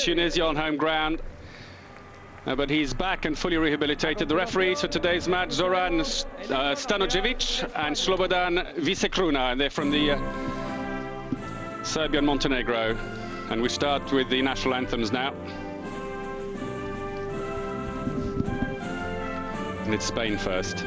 Tunisia on home ground. But he's back and fully rehabilitated. The referees for today's match, Zoran Stanojevic and Slobodan Visekruna, and they're from the Serbia and Montenegro. And we start with the national anthems now. And it's Spain first.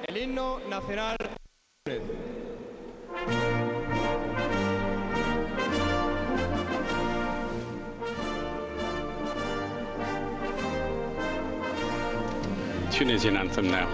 El himno nacional. Tunisian anthem now.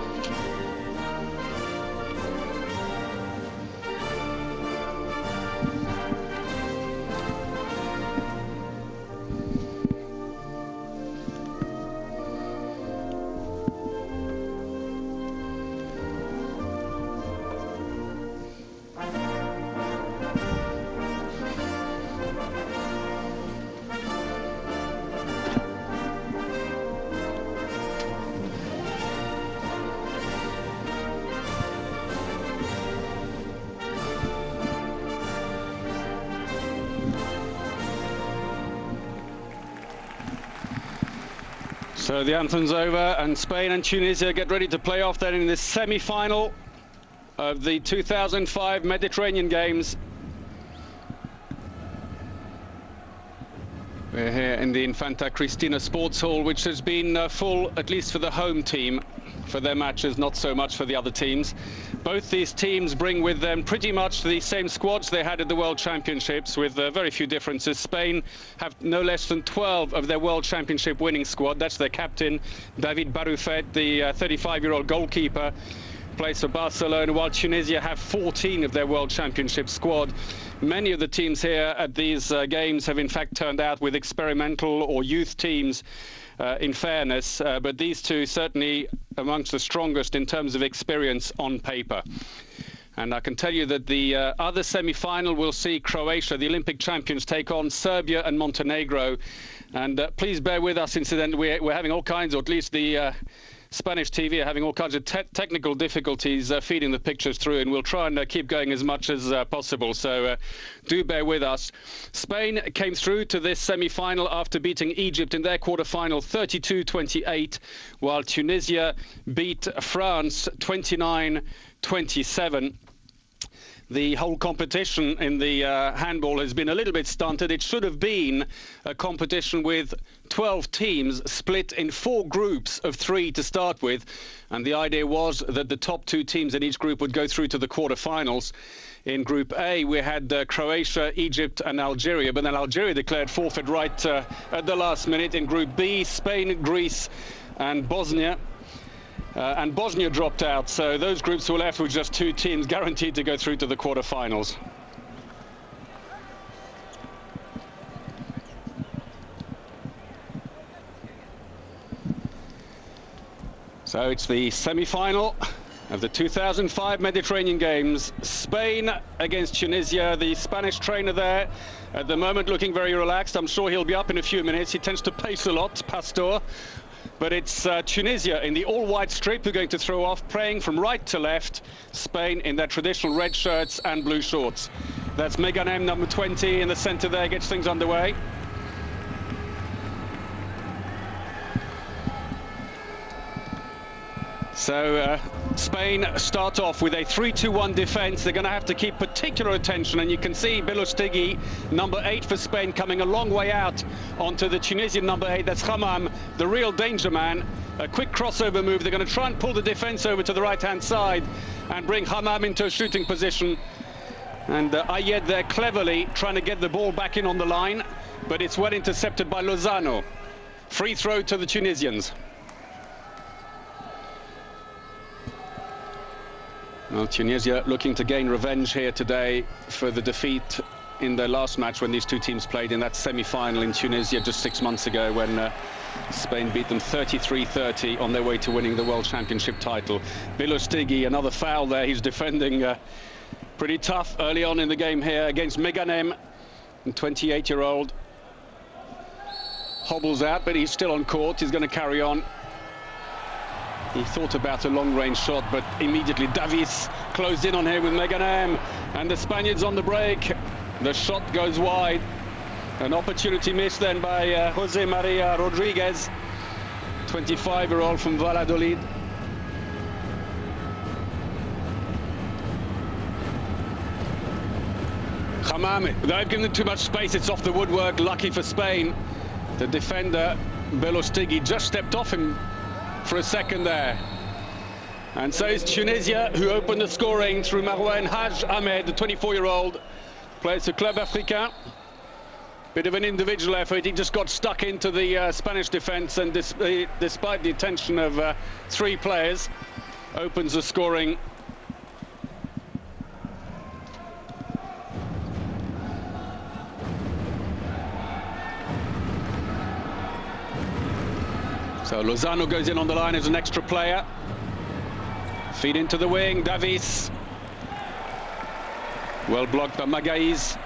So the anthem's over, and Spain and Tunisia get ready to play off then in this semi-final of the 2005 Mediterranean Games. We're here in the Infanta Cristina Sports Hall, which has been full, at least for the home team, for their matches, not so much for the other teams. Both these teams bring with them pretty much the same squads they had at the World Championships, with very few differences. Spain have no less than 12 of their World Championship winning squad. That's their captain, David Barrufet, the 35-year-old goalkeeper, plays for Barcelona, while Tunisia have 14 of their World Championship squad. Many of the teams here at these games have in fact turned out with experimental or youth teams, in fairness, but these two certainly amongst the strongest in terms of experience on paper. And I can tell you that the other semi-final will see Croatia, the Olympic champions, take on Serbia and Montenegro. And please bear with us, incidentally, we're having all kinds, or at least the Spanish TV are having all kinds of technical difficulties feeding the pictures through, and we'll try and keep going as much as possible, so do bear with us. Spain came through to this semi-final after beating Egypt in their quarter-final 32-28, while Tunisia beat France 29-27. The whole competition in the handball has been a little bit stunted. It should have been a competition with 12 teams split in 4 groups of 3 to start with. And the idea was that the top 2 teams in each group would go through to the quarterfinals. In Group A, we had Croatia, Egypt and Algeria, but then Algeria declared forfeit right at the last minute. In Group B, Spain, Greece and Bosnia. And Bosnia dropped out, so those groups were left with just 2 teams guaranteed to go through to the quarterfinals. So it's the semi-final of the 2005 Mediterranean Games. Spain against Tunisia. The Spanish trainer there at the moment looking very relaxed. I'm sure he'll be up in a few minutes. He tends to pace a lot, Pastor. But it's Tunisia in the all-white strip who are going to throw off, playing from right to left. Spain in their traditional red shirts and blue shorts. That's Meganem, number 20, in the centre there, gets things underway. So Spain start off with a 3-2-1 defence. They're going to have to keep particular attention, and you can see Bilostigi, number 8 for Spain, coming a long way out onto the Tunisian number 8. That's Hammam, the real danger man. A quick crossover move. They're going to try and pull the defence over to the right-hand side and bring Hammam into a shooting position. And Ayed there cleverly trying to get the ball back in on the line. but it's well intercepted by Lozano. Free throw to the Tunisians. Well, Tunisia looking to gain revenge here today for the defeat in their last match when these two teams played in that semi-final in Tunisia just 6 months ago, when Spain beat them 33-30 on their way to winning the World Championship title. Bilostigi, another foul there. He's defending pretty tough early on in the game here against Meganem, the 28-year-old. Hobbles out, but he's still on court. He's going to carry on. He thought about a long-range shot, but immediately Davis closed in on him with Meganem, and the Spaniards on the break. The shot goes wide. An opportunity missed then by Jose Maria Rodriguez, 25-year-old from Valladolid. Hammam, they've given too much space. It's off the woodwork. Lucky for Spain. The defender, Belostigi, just stepped off him for a second there. And so is Tunisia, who opened the scoring through Marouane Haj Ahmed, the 24-year-old. Plays for Club Africain. Bit of an individual effort. He just got stuck into the Spanish defence, and despite the attention of 3 players, opens the scoring. So Lozano goes in on the line as an extra player. Feed into the wing, Davis. Well blocked by Magalhaes.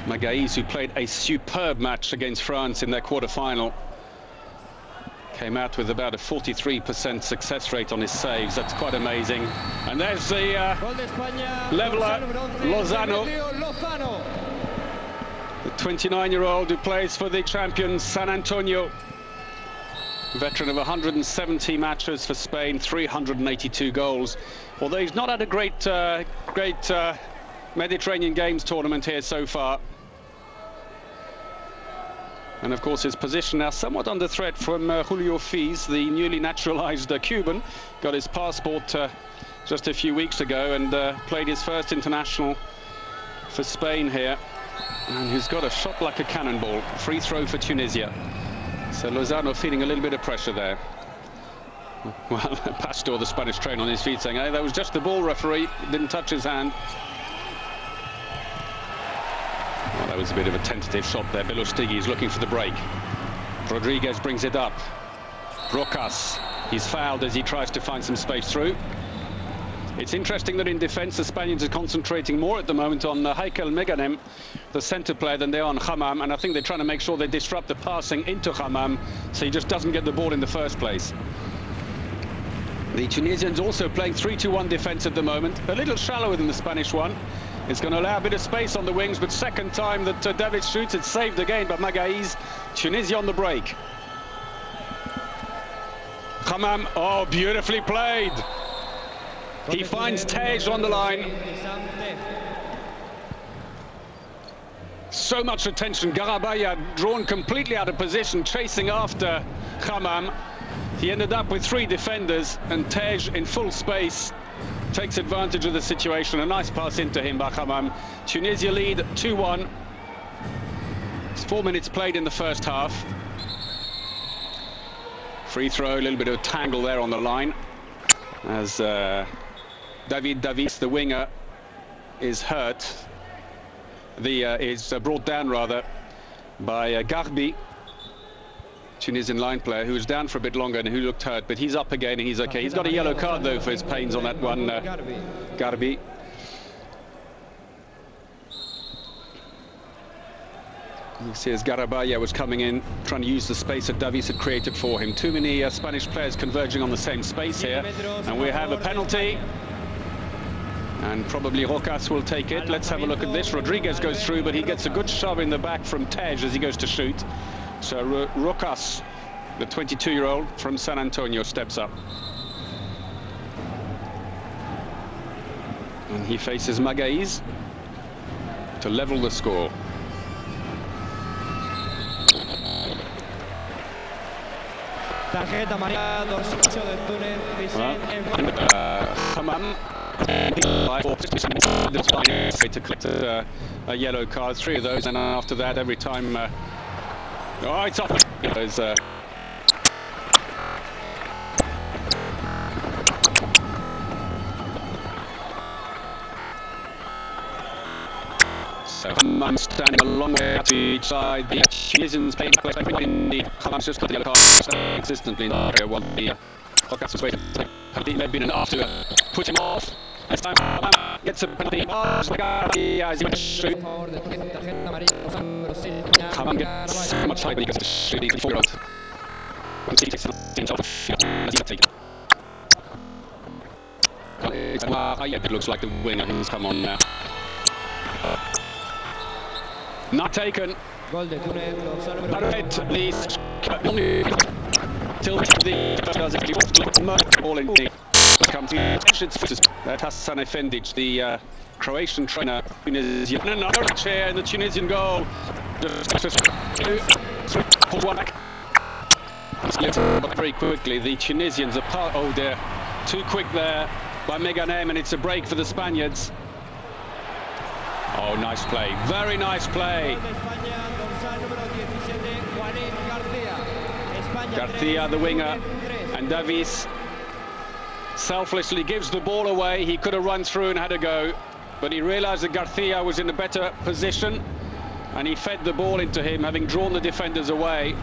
Magalhaes, who played a superb match against France in their quarter-final. Came out with about a 43% success rate on his saves. That's quite amazing. And there's the leveler, Lozano. The 29-year-old who plays for the champions San Antonio. Veteran of 170 matches for Spain, 382 goals. Although he's not had a great Mediterranean Games tournament here so far. And of course his position now somewhat under threat from Julio Fiz, the newly naturalized Cuban. Got his passport just a few weeks ago and played his first international for Spain here. And who's got a shot like a cannonball. Free throw for Tunisia. So Lozano feeling a little bit of pressure there. Well, Pastor, the Spanish trainer, on his feet saying, hey, that was just the ball, referee. Didn't touch his hand. Well, that was a bit of a tentative shot there. Belostigi is looking for the break. Rodriguez brings it up. Rocas, he's fouled as he tries to find some space through. It's interesting that in defence the Spaniards are concentrating more at the moment on Heikel Meganem, the centre player, than they are on Hammam, and I think they're trying to make sure they disrupt the passing into Hammam so he just doesn't get the ball in the first place. The Tunisians also playing 3-2-1 defence at the moment, a little shallower than the Spanish one. It's going to allow a bit of space on the wings, but second time that David shoots, it's saved again by Magalhaes. Tunisia on the break. Hammam, oh, beautifully played. He finds Tej on the line. So much attention. Garabaya drawn completely out of position, chasing after Hammam. He ended up with 3 defenders, and Tej in full space takes advantage of the situation. A nice pass into him by Hammam. Tunisia lead 2-1. It's 4 minutes played in the first half. Free throw, a little bit of a tangle there on the line, as David Davis, the winger, is hurt. Is brought down rather by Garbi, Tunisian line player, who was down for a bit longer and who looked hurt, but he's up again and he's okay. He's got a yellow card though for his pains on that one, Garbi. You see as Garabaya was coming in, trying to use the space that Davis had created for him. Too many Spanish players converging on the same space here, and we have a penalty. And probably Rocas will take it. Let's have a look at this. Rodriguez goes through, but he gets a good shove in the back from Tej as he goes to shoot. So Rocas, the 22-year-old from San Antonio, steps up. And he faces Magalhaes to level the score. Tarjeta amarilla, dorsal del túnel, dice Hammam to collect a yellow card, 3 of those, and after that, every time. Oh, it's off. There's so I'm standing a long way out to each side. The Tunisians playing in the Hamas just got the yellow card consistently. One the podcast was waiting. It may have been enough to put him off. This time gets a penalty. As he went to shoot. Haman gets so much height when he goes to shoot. He can forward. Once he takes himself to shoot, as he take it. It looks like the winger who's come on now. Not taken. Preuzet, till the does it ball in the comes Hassan Efendic, the Croatian trainer. Tunisian, another chair in the Tunisian goal. Pulled one back. Very quickly, the Tunisians are part. Oh dear, too quick there by Mediteranean, and it's a break for the Spaniards. Oh, nice play. Very nice play. Garcia, the winger, and Davis selflessly gives the ball away. He could have run through and had a go, but he realized that Garcia was in a better position, and he fed the ball into him, having drawn the defenders away.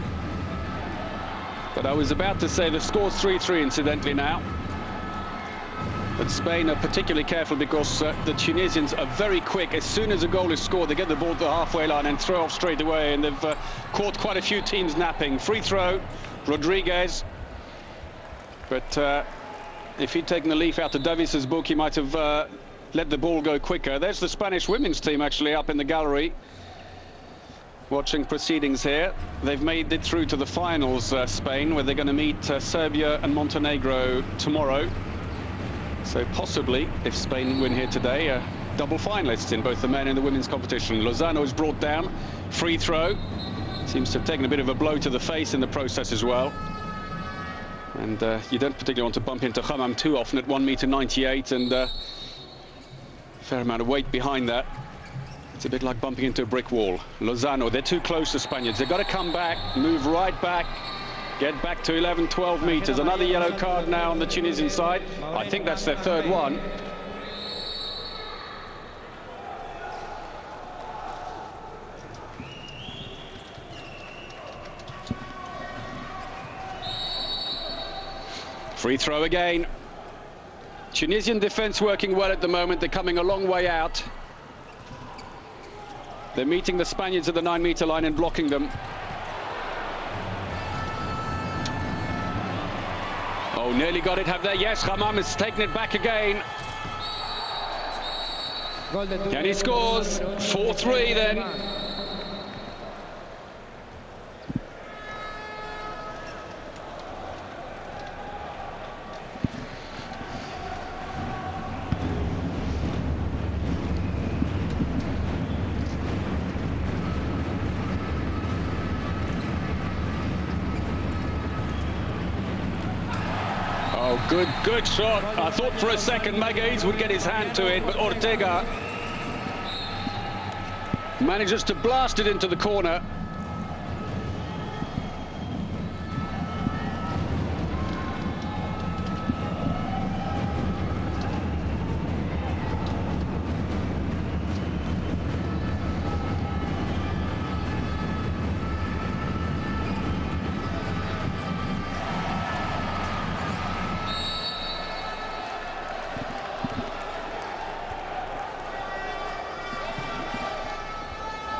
But I was about to say the score's 3-3 incidentally now. But Spain are particularly careful because the Tunisians are very quick. As soon as a goal is scored, they get the ball to the halfway line and throw off straight away. And they've caught quite a few teams napping. Free throw, Rodriguez. But if he'd taken the leaf out of Davis's book, he might have let the ball go quicker. There's the Spanish women's team actually up in the gallery, watching proceedings here. They've made it through to the finals, Spain, where they're going to meet Serbia and Montenegro tomorrow. So possibly, if Spain win here today, double finalists in both the men and the women's competition. Lozano is brought down, free throw. Seems to have taken a bit of a blow to the face in the process as well. And you don't particularly want to bump into Hammam too often at 1.98 m, and a fair amount of weight behind that. It's a bit like bumping into a brick wall. Lozano, they're too close, the Spaniards. They've got to come back, move right back. Get back to 11, 12 meters. Another yellow card now on the Tunisian side. I think that's their third one. Free throw again. Tunisian defense working well at the moment. They're coming a long way out. They're meeting the Spaniards at the 9-meter line and blocking them. Oh, nearly got it, have they? Yes, Hammam has taken it back again. And he scores 4-3 then. Oh, good shot. I thought for a second Magalhães would get his hand to it, but Ortega manages to blast it into the corner.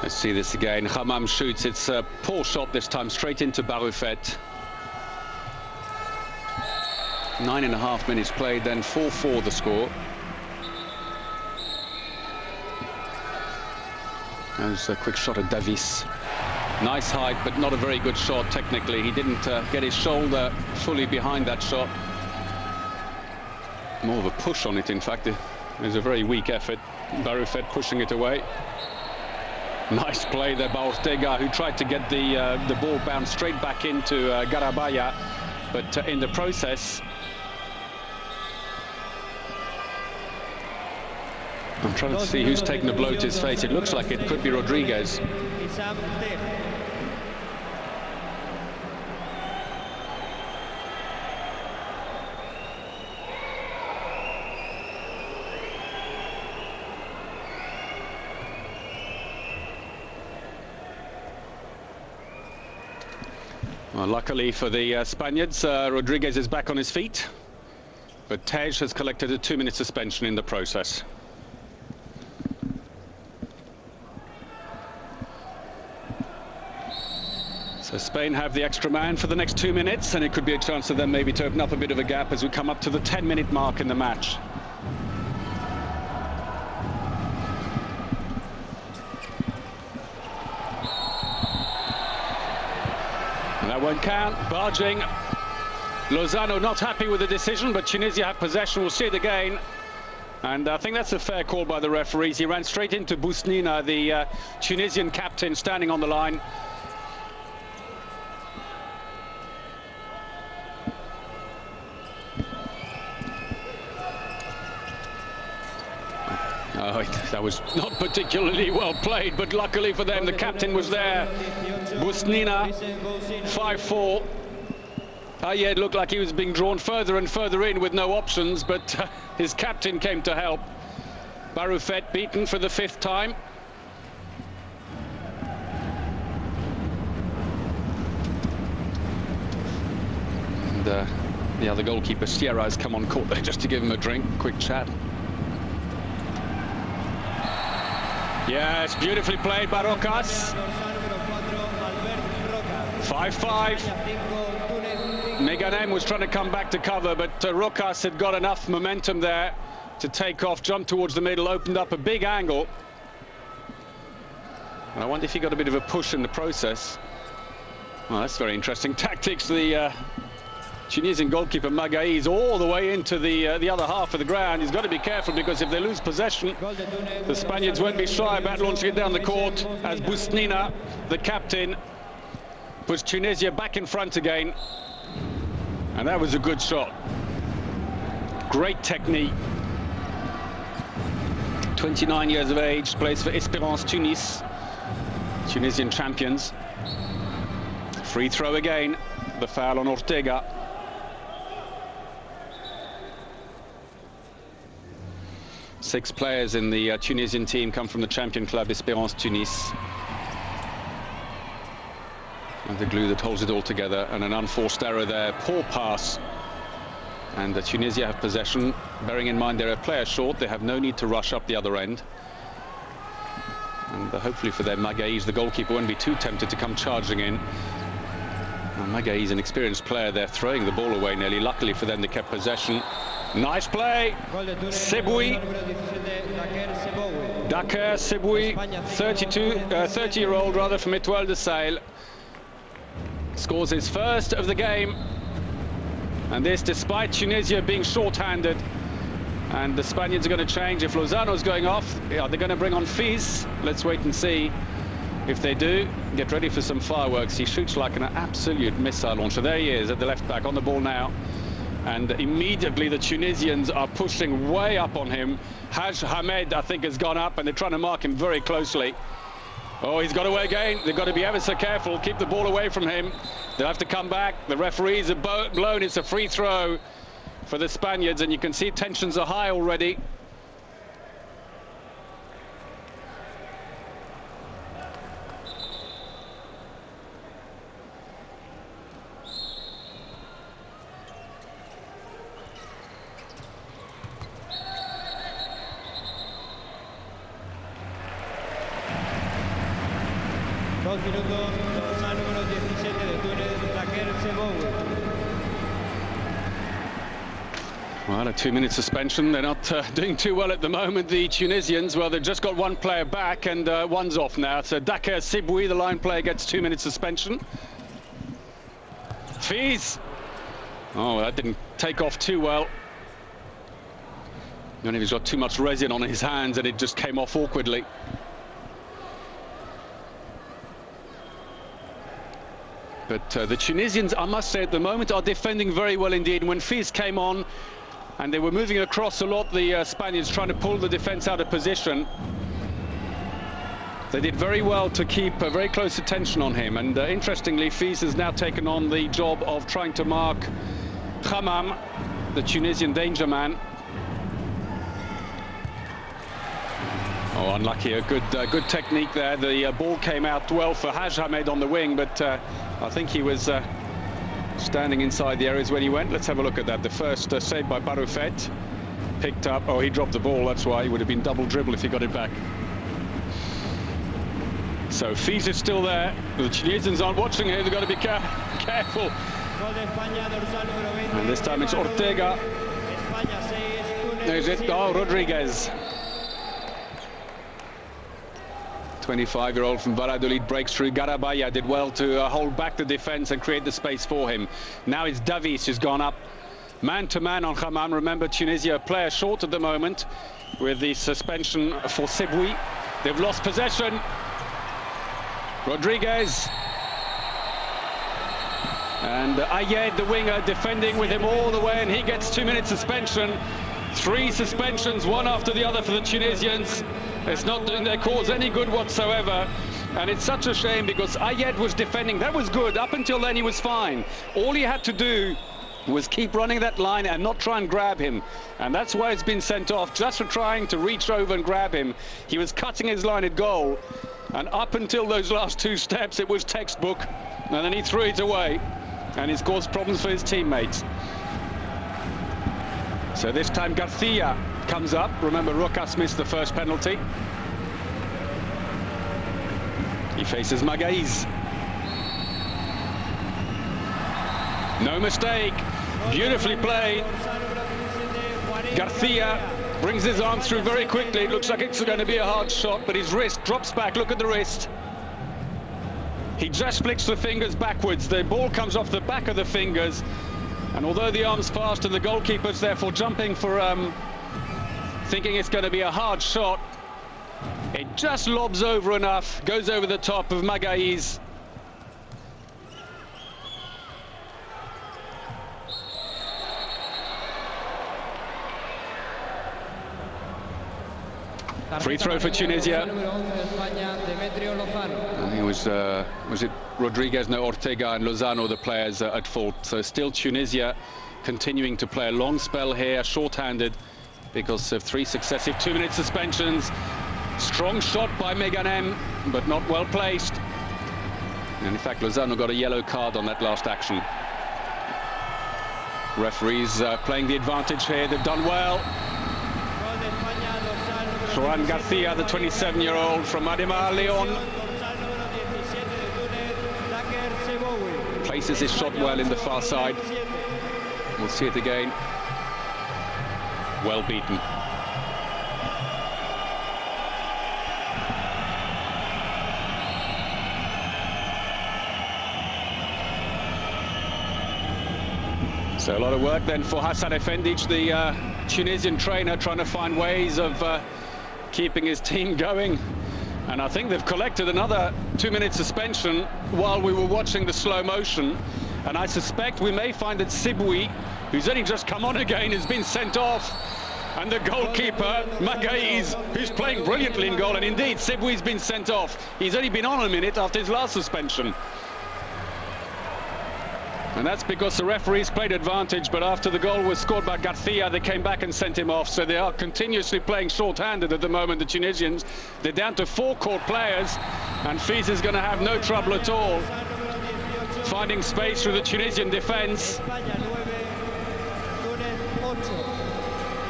Let's see this again. Hammam shoots. It's a poor shot this time, straight into Preuzet. 9.5 minutes played, then 4-4 the score. There's a quick shot at Davis. Nice height, but not a very good shot technically. He didn't get his shoulder fully behind that shot. More of a push on it, in fact. It was a very weak effort. Preuzet pushing it away. Nice play there by Ortega, who tried to get the ball bounced straight back into Garabaya, but in the process I'm trying to see who's taken the blow to his face. It looks like it could be Rodriguez. Well, luckily for the Spaniards, Rodriguez is back on his feet, but Tej has collected a 2-minute suspension in the process. So Spain have the extra man for the next 2 minutes, and it could be a chance for them maybe to open up a bit of a gap as we come up to the 10-minute mark in the match. That won't count. Barging. Lozano not happy with the decision, but Tunisia have possession. We'll see it again. And I think that's a fair call by the referees. He ran straight into Bousnina, the Tunisian captain, standing on the line. Oh, that was not particularly well played, but luckily for them, the captain was there. Bousnina, 5-4. Yeah, it looked like he was being drawn further and further in with no options, but his captain came to help. Preuzet beaten for the 5th time. And the other goalkeeper, Sierra, has come on court there just to give him a drink, quick chat. Yes, beautifully played by Rocas. 5-5. Meganem was trying to come back to cover, but Rocas had got enough momentum there to take off, jump towards the middle, opened up a big angle. And I wonder if he got a bit of a push in the process. Well, that's very interesting tactics. The Tunisian goalkeeper Magaï's all the way into the other half of the ground. He's got to be careful, because if they lose possession, the Spaniards won't be shy about launching it down the court, as Bousnina, the captain, puts Tunisia back in front again. And that was a good shot. Great technique. 29 years of age, plays for Espérance Tunis, Tunisian champions. Free throw again, the foul on Ortega. Six players in the Tunisian team come from the champion club Espérance Tunis. And the glue that holds it all together, and an unforced error there, poor pass. And Tunisia have possession, bearing in mind they're a player short, they have no need to rush up the other end. And hopefully for them, Magaï's, the goalkeeper, won't be too tempted to come charging in. Magaï's an experienced player, they're throwing the ball away nearly. Luckily for them, they kept possession. Nice play. Seboui. Dakar Seboui, 30-year-old rather, from Étoile de Sahel. Scores his first of the game. And this despite Tunisia being short-handed. And the Spaniards are going to change. If Lozano's going off, are they going to bring on Fiz? Let's wait and see. If they do, get ready for some fireworks. He shoots like an absolute missile launcher. There he is at the left back, on the ball now. And immediately the Tunisians are pushing way up on him. Haj Hamed, I think, has gone up, and they're trying to mark him very closely. Oh, he's got away again. They've got to be ever so careful, keep the ball away from him. They'll have to come back. The referees have blown. It's a free throw for the Spaniards, and you can see tensions are high already. Well, a 2-minute suspension. They're not doing too well at the moment, the Tunisians. Well, they've just got one player back, and one's off now. So Dakar Seboui, the line player, gets 2-minute suspension. Fiz. Oh, that didn't take off too well. I don't know if he's got too much resin on his hands, and it just came off awkwardly. But the Tunisians, I must say, at the moment, are defending very well indeed. When Fiz came on, and they were moving across a lot, the Spaniards, trying to pull the defense out of position. They did very well to keep very close attention on him, and interestingly, Fils has now taken on the job of trying to mark Hammam, the Tunisian danger man. Oh, unlucky. A good technique there. The ball came out well for Haj Hamed on the wing, but I think he was standing inside the areas when he went. Let's have a look at that. The first save by Preuzet, picked up. Oh, he dropped the ball. That's why. He would have been double dribble if he got it back. So Fils is still there. The Tunisians aren't watching here. They've got to be careful. And this time it's Ortega. There's it. Oh, Rodriguez. 25-year-old from Valladolid breaks through. Garabaya did well to hold back the defense and create the space for him. Now it's Davis who's gone up man-to-man on Hammam. Remember, Tunisia, a player short at the moment with the suspension for Sibui. They've lost possession. Rodriguez. And Ayed, the winger, defending with him all the way, and he gets 2-minute suspension. 3 suspensions, one after the other for the Tunisians. It's not doing their cause any good whatsoever. And it's such a shame because Ayed was defending. That was good. Up until then, he was fine. All he had to do was keep running that line and not try and grab him. And that's why it's been sent off, just for trying to reach over and grab him. He was cutting his line at goal. And up until those last 2 steps, it was textbook. And then he threw it away. And it's caused problems for his teammates. So this time Garcia comes up. Remember, Rokas missed the first penalty. He faces Magaiz. No mistake. Beautifully played. Garcia brings his arm through very quickly. It looks like it's going to be a hard shot, but his wrist drops back. Look at the wrist. He just flicks the fingers backwards. The ball comes off the back of the fingers. And although the arm's fast and the goalkeeper's therefore jumping for thinking it's going to be a hard shot, it just lobs over enough, goes over the top of Magaiz. Free throw for Tunisia. It was it Rodriguez, no, Ortega and Lozano, the players at fault. So still Tunisia continuing to play a long spell here, short-handed because of 3 successive 2-minute suspensions. Strong shot by Meganem, but not well placed. And in fact, Lozano got a yellow card on that last action. Referees playing the advantage here. They've done well. Joan Garcia, the 27-year-old from Ademar Leon, places his shot well in the far side. We'll see it again. Well beaten. So a lot of work then for Hassan Efendic, the Tunisian trainer, trying to find ways of keeping his team going. And I think they've collected another 2-minute suspension while we were watching the slow motion. And I suspect we may find that Sibui, who's only just come on again, has been sent off. And the goalkeeper, Magaiz, who's playing brilliantly in goal. And indeed, Sibui's been sent off. He's only been on a minute after his last suspension. And that's because the referees played advantage, but after the goal was scored by Garcia, they came back and sent him off. So they are continuously playing short-handed at the moment, the Tunisians. They're down to 4 court players, and Fils is going to have no trouble at all finding space through the Tunisian defence.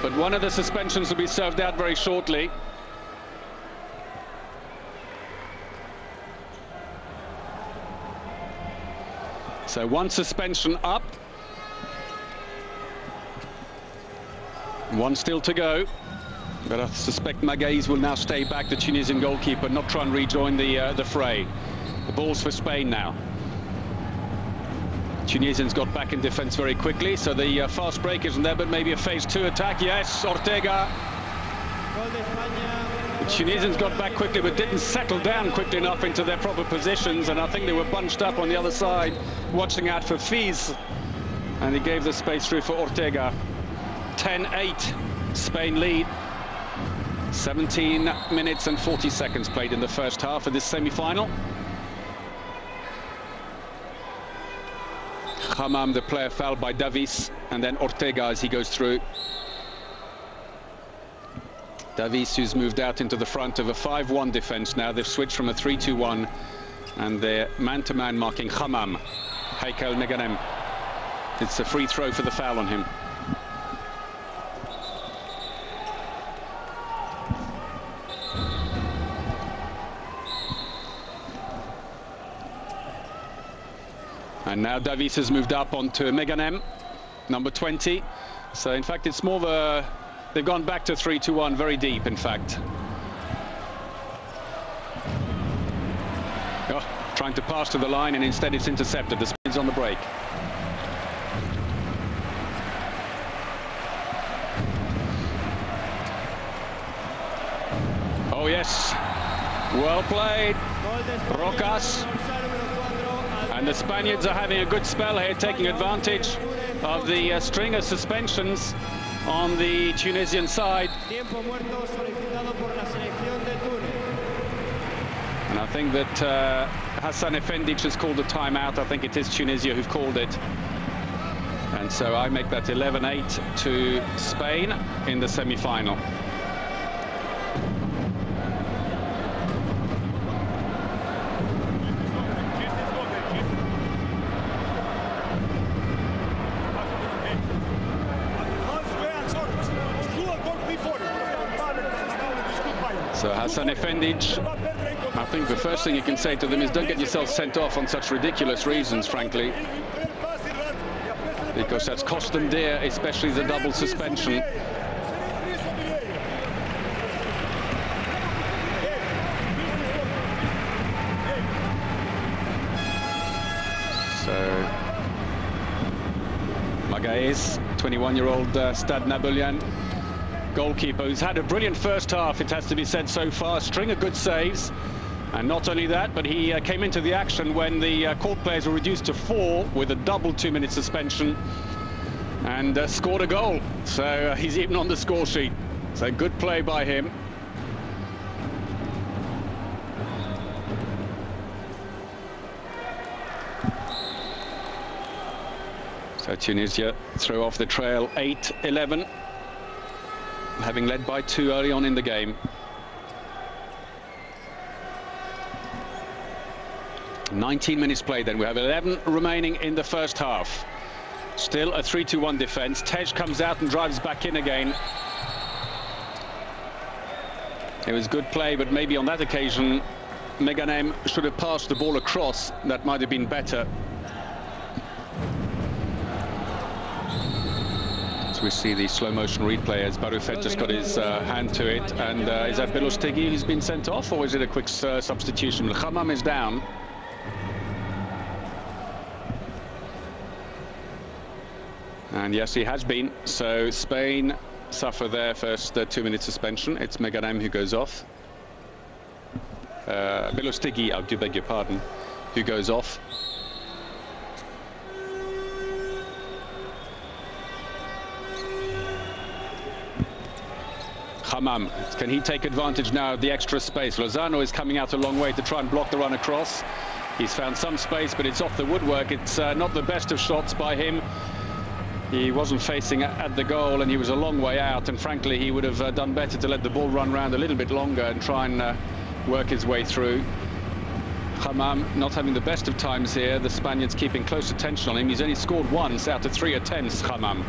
But one of the suspensions will be served out very shortly. So 1 suspension up. 1 still to go. But I suspect Magaiz will now stay back, the Tunisian goalkeeper, not try and rejoin the fray. The ball's for Spain now. Tunisians got back in defence very quickly, so the fast break isn't there, but maybe a phase 2 attack. Yes, Ortega. The Tunisians got back quickly, but didn't settle down quickly enough into their proper positions, and I think they were bunched up on the other side, watching out for Fils, and he gave the space through for Ortega. 10-8. Spain lead. 17 minutes and 40 seconds played in the first half of this semi-final. Hammam, the player, fouled by Davis, and then Ortega as he goes through. Davis, who's moved out into the front of a 5-1 defense now. They've switched from a 3-2-1, and they're man-to-man marking Hammam. Heikel Meganem. It's a free throw for the foul on him. And now Davis has moved up onto Meganem, number 20. So in fact it's more of a, they've gone back to 3-2-1, very deep in fact. Oh, trying to pass to the line, and instead it's intercepted. The Spain's on the break. Oh yes, well played, Rocas. And the Spaniards are having a good spell here, taking advantage of the string of suspensions on the Tunisian side. And I think that Hassan Efendic has called a timeout. I think it is Tunisia who've called it. And so I make that 11-8 to Spain in the semi-final. So Hassan Efendic, I think the first thing you can say to them is don't get yourself sent off on such ridiculous reasons, frankly, because that's cost them dear, especially the double suspension. So Magaez, 21-year-old Stade Nabulian goalkeeper, who's had a brilliant first half, it has to be said, so far. A string of good saves, and not only that, but he came into the action when the court players were reduced to 4 with a double 2-minute suspension, and scored a goal. So he's even on the score sheet. So good play by him. So Tunisia throw off the trail 8-11. Having led by 2 early on in the game. 19 minutes played then. We have 11 remaining in the first half. Still a 3-2-1 defense. Tej comes out and drives back in again. It was good play, but maybe on that occasion Meganem should have passed the ball across. That might have been better. We see the slow motion replay as Barufet just got his hand to it. And is that Belostegi who's been sent off, or is it a quick substitution? Hammam is down. And yes, he has been. So Spain suffer their first 2-minute suspension. It's Meganem who goes off. Belostegi, I do beg your pardon, who goes off. Hammam, can he take advantage now of the extra space? Lozano is coming out a long way to try and block the run across. He's found some space, but it's off the woodwork. It's not the best of shots by him. He wasn't facing at the goal, and he was a long way out, and frankly he would have done better to let the ball run around a little bit longer and try and work his way through. Hammam not having the best of times here. The Spaniards keeping close attention on him. He's only scored once out of 3 attempts, Hammam.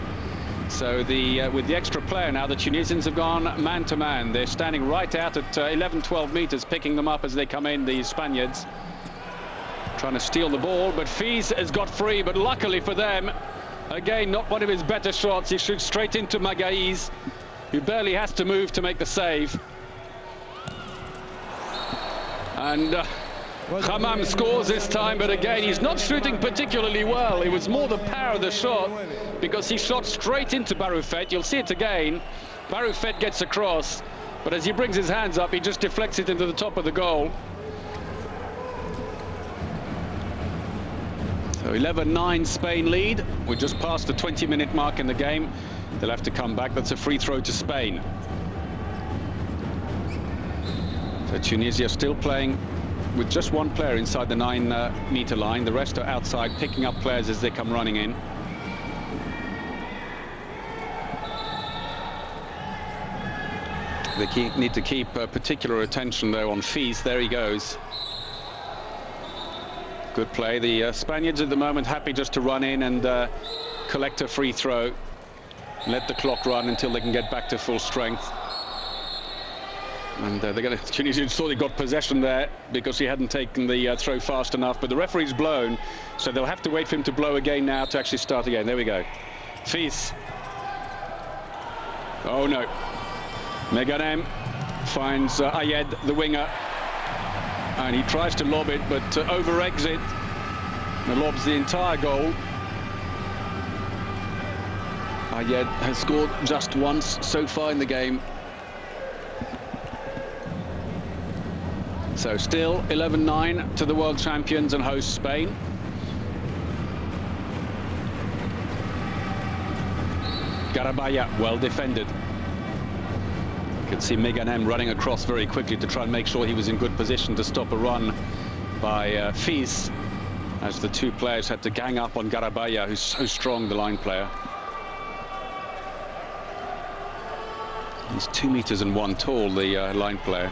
So with the extra player now, the Tunisians have gone man-to-man. They're standing right out at 11-12 meters, picking them up as they come in, the Spaniards. Trying to steal the ball, but Fiz has got free, but luckily for them, again, not one of his better shots. He shoots straight into Magaez, who barely has to move to make the save. And Hammam scores this time, but again, he's not shooting particularly well. It was more the power of the shot, because he shot straight into Barufet. You'll see it again. Barufet gets across, but as he brings his hands up, he just deflects it into the top of the goal. So 11-9 Spain lead. We're just past the 20-minute mark in the game. They'll have to come back. That's a free throw to Spain. So Tunisia still playing with just one player inside the 9-meter line. The rest are outside, picking up players as they come running in. They need to keep particular attention, though, on Fils. There he goes. Good play. The Spaniards at the moment happy just to run in and collect a free throw. Let the clock run until they can get back to full strength. And they're going to. Tunisia thought he got possession there because he hadn't taken the throw fast enough. But the referee's blown, so they'll have to wait for him to blow again now to actually start again. There we go. Fils. Oh no. Meganem finds Ayed, the winger, and he tries to lob it, but over-eggs it. And lobs the entire goal. Ayed has scored just once so far in the game. So still 11-9 to the world champions and host Spain. Garabaya, well defended. You can see Meganem running across very quickly to try and make sure he was in good position to stop a run by Fils, as the two players had to gang up on Garabaya, who's so strong, the line player. He's 2 meters and 1 tall, the line player.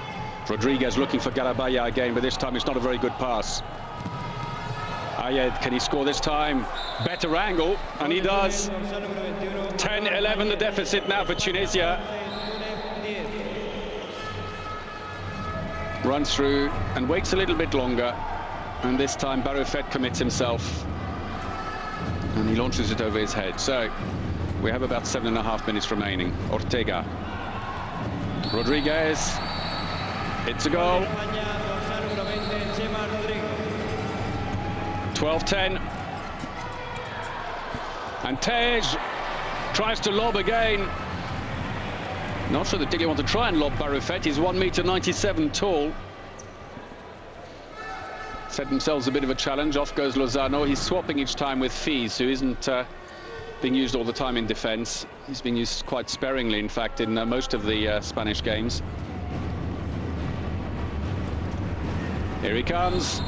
Rodriguez looking for Garabaya again, but this time it's not a very good pass. Ayed, can he score this time? Better angle, and he does. 10-11 the deficit now for Tunisia. Runs through and waits a little bit longer, and this time Barufet commits himself and he launches it over his head. So we have about 7.5 minutes remaining. Ortega, Rodriguez, it's a goal. 12-10, and Tej tries to lob again. Not sure that they want to try and lob Barufet. He's 1.97 meters tall. Set themselves a bit of a challenge. Off goes Lozano. He's swapping each time with Fils, who isn't being used all the time in defense. He's being used quite sparingly, in fact, in most of the Spanish games. Here he comes.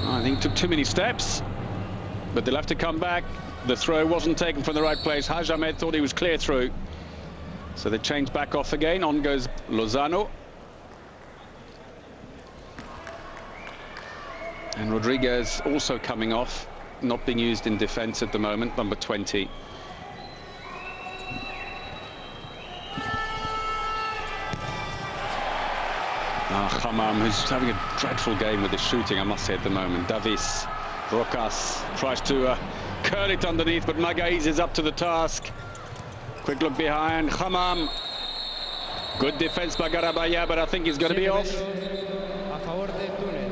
I think took too many steps, but they'll have to come back. The throw wasn't taken from the right place. Haj Ahmed thought he was clear through, so they changed back off again. On goes Lozano. And Rodriguez also coming off, not being used in defense at the moment, number 20. Hammam, who's having a dreadful game with his shooting, I must say, at the moment. Davis, Rocas tries to curl it underneath, but Magaiz is up to the task. Quick look behind. Hammam. Good defense by Garabaya, but I think he's going to be off.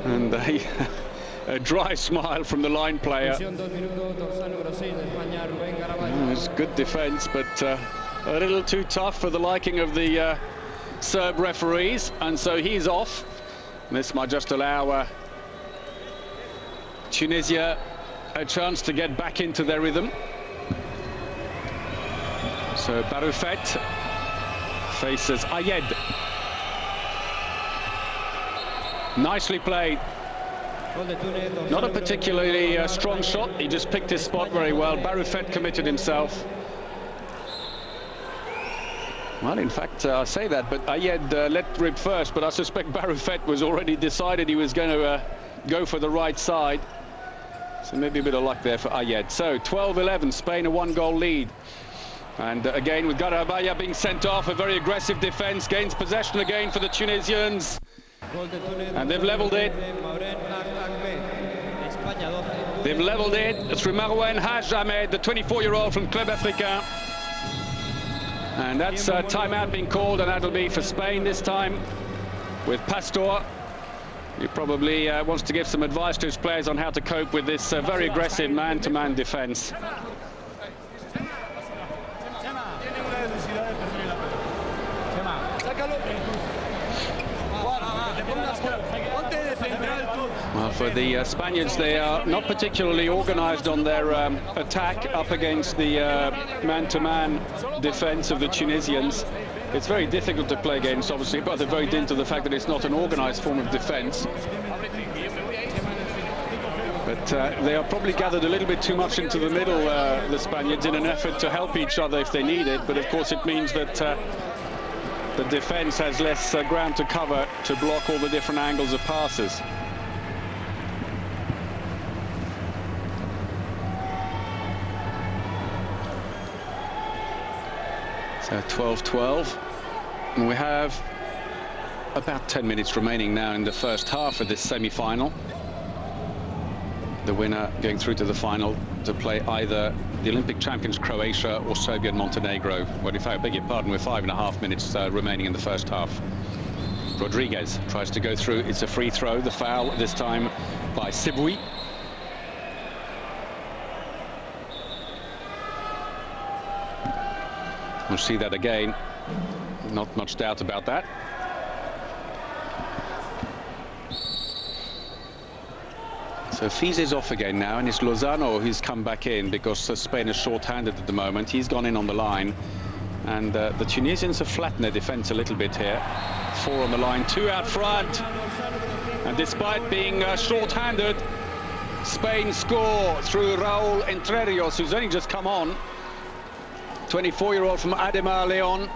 And a dry smile from the line player. It's good defense, but a little too tough for the liking of the Serb referees, and so he's off. This might just allow Tunisia a chance to get back into their rhythm. So Barufet faces Ayed. Nicely played. Not a particularly strong shot. He just picked his spot very well. Barufet committed himself. Well, in fact, I say that, but Ayed let rip first, but I suspect Barufet was already decided he was going to go for the right side. So maybe a bit of luck there for Ayed. So 12-11, Spain a 1-goal lead. And again, with Garabaya being sent off, a very aggressive defense, gains possession again for the Tunisians. And they've leveled it. They've leveled it. It's Marouane Haj Ahmed, the 24-year-old from Club Africain. And that's a timeout being called, and that'll be for Spain this time, with Pastor. He probably wants to give some advice to his players on how to cope with this very aggressive man-to-man defense. Well, for the Spaniards. They are not particularly organized on their attack up against the man-to-man defense of the Tunisians. It's very difficult to play against, obviously, by the very dint of the fact that it's not an organized form of defense. But they are probably gathered a little bit too much into the middle, the Spaniards, in an effort to help each other if they need it. But of course it means that the defense has less ground to cover to block all the different angles of passes. So 12-12. And we have about 10 minutes remaining now in the first half of this semi-final. The winner going through to the final to play either the Olympic champions Croatia or Serbia and Montenegro. Well, in fact, I beg your pardon, with 5.5 minutes remaining in the first half. Rodriguez tries to go through. It's a free throw. The foul this time by Sibui. We'll see that again. Not much doubt about that. So Fiz is off again now, and it's Lozano who's come back in because Spain is short-handed at the moment. He's gone in on the line, and the Tunisians have flattened their defense a little bit here. 4 on the line, 2 out front, and despite being short-handed, Spain score through Raúl Entrerrios, who's only just come on. 24-year-old from Ademar Leon.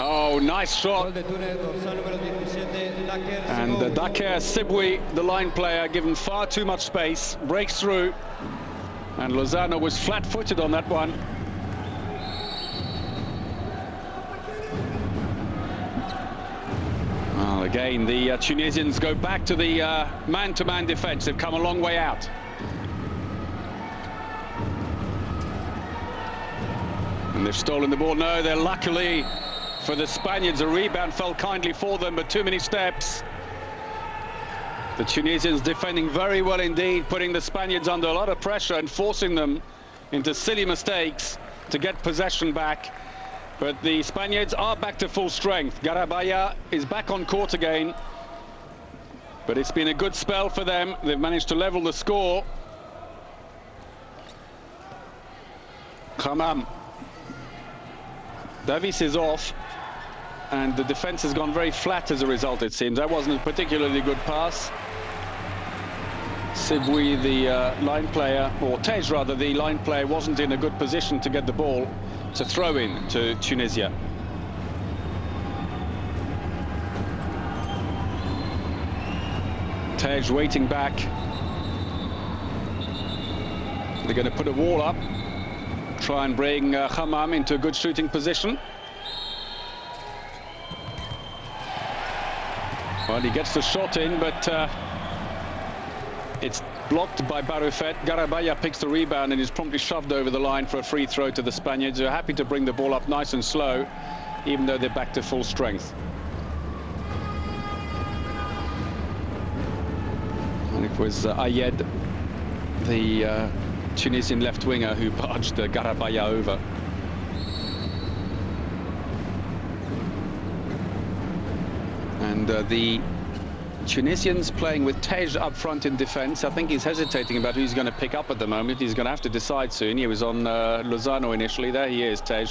Oh, nice shot. And Daker Sibui, the line player, given far too much space, breaks through. And Lozano was flat-footed on that one. Well, again, the Tunisians go back to the man-to-man defense. They've come a long way out. And they've stolen the ball. No, they're luckily for the Spaniards, a rebound fell kindly for them, but too many steps. The Tunisians defending very well indeed, putting the Spaniards under a lot of pressure and forcing them into silly mistakes to get possession back. But the Spaniards are back to full strength. Garabaya is back on court again. But it's been a good spell for them. They've managed to level the score. Khamam. Davis is off. And the defense has gone very flat as a result, it seems. That wasn't a particularly good pass. Sibui, the line player, or Tej rather, the line player, wasn't in a good position to get the ball to throw in to Tunisia. Tej waiting back. They're going to put a wall up, try and bring Khamam into a good shooting position. Well, he gets the shot in, but it's blocked by Barufet. Garabaya picks the rebound and is promptly shoved over the line for a free throw to the Spaniards, who are happy to bring the ball up nice and slow, even though they're back to full strength. And it was Ayed, the Tunisian left winger, who barged Garabaya over. And the Tunisians playing with Tej up front in defense. I think he's hesitating about who he's going to pick up at the moment. He's going to have to decide soon. He was on Lozano initially. There he is, Tej.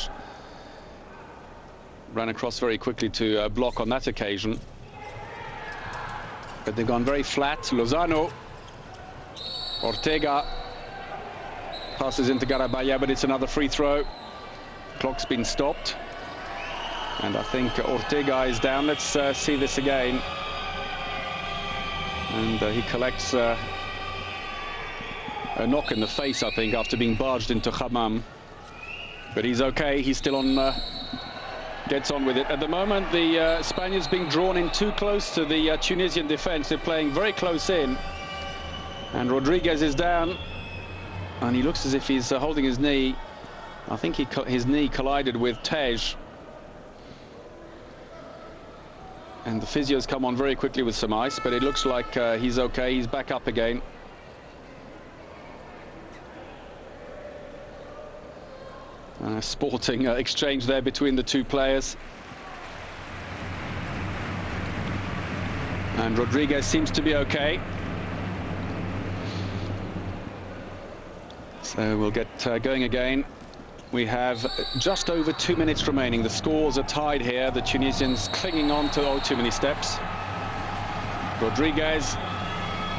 Ran across very quickly to block on that occasion. But they've gone very flat. Lozano. Ortega passes into Garabaya, but it's another free throw. Clock's been stopped. And I think Ortega is down. Let's see this again. And he collects a knock in the face, I think, after being barged into Khamam. But he's okay. He's still on, gets on with it. At the moment, the Spaniards being drawn in too close to the Tunisian defense. They're playing very close in. And Rodriguez is down. And he looks as if he's holding his knee. I think his knee collided with Tej. And the physio's come on very quickly with some ice, but it looks like he's okay. He's back up again. Sporting exchange there between the two players. And Rodriguez seems to be okay. So we'll get going again. We have just over 2 minutes remaining. The scores are tied here. The Tunisians clinging on to too many steps. Rodriguez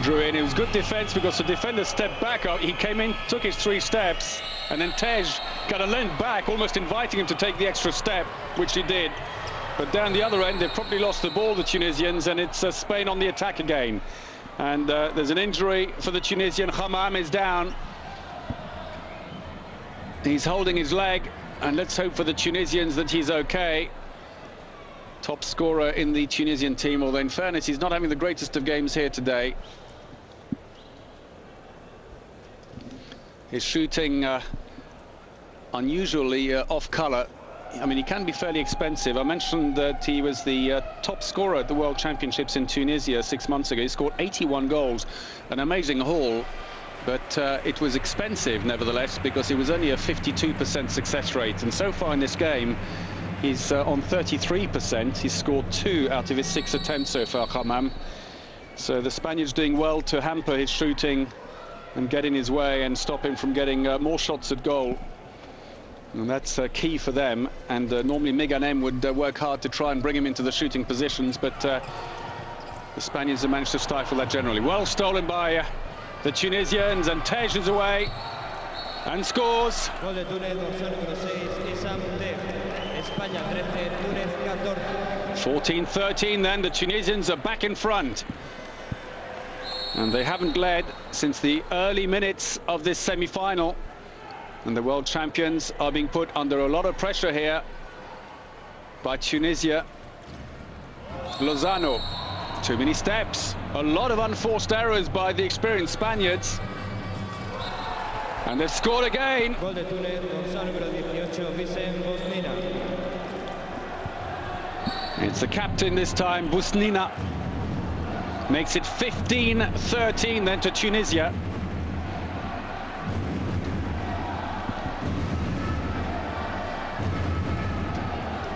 drew in. It was good defense because the defender stepped back. He came in, took his 3 steps, and then Tej kind of leant back, almost inviting him to take the extra step, which he did. But down the other end, they've probably lost the ball, the Tunisians, and it's Spain on the attack again. And there's an injury for the Tunisian. Hammam is down. He's holding his leg, and let's hope for the Tunisians that he's okay. Top scorer in the Tunisian team, although in fairness, he's not having the greatest of games here today. His shooting unusually off colour. I mean, he can be fairly expensive. I mentioned that he was the top scorer at the World Championships in Tunisia 6 months ago. He scored 81 goals, an amazing haul. But it was expensive, nevertheless, because it was only a 52% success rate. And so far in this game, he's on 33%. He's scored 2 out of his 6 attempts so far, Hammam. So the Spaniards doing well to hamper his shooting and get in his way and stop him from getting more shots at goal. And that's key for them. And normally Meganem would work hard to try and bring him into the shooting positions. But the Spaniards have managed to stifle that generally. Well stolen by the Tunisians, and Tej is away and scores. 14-13 then. The Tunisians are back in front. And they haven't led since the early minutes of this semi-final. And the world champions are being put under a lot of pressure here by Tunisia. Lozano. Too many steps, a lot of unforced errors by the experienced Spaniards. And they've scored again. It's the captain this time, Busnina. Makes it 15-13 then to Tunisia.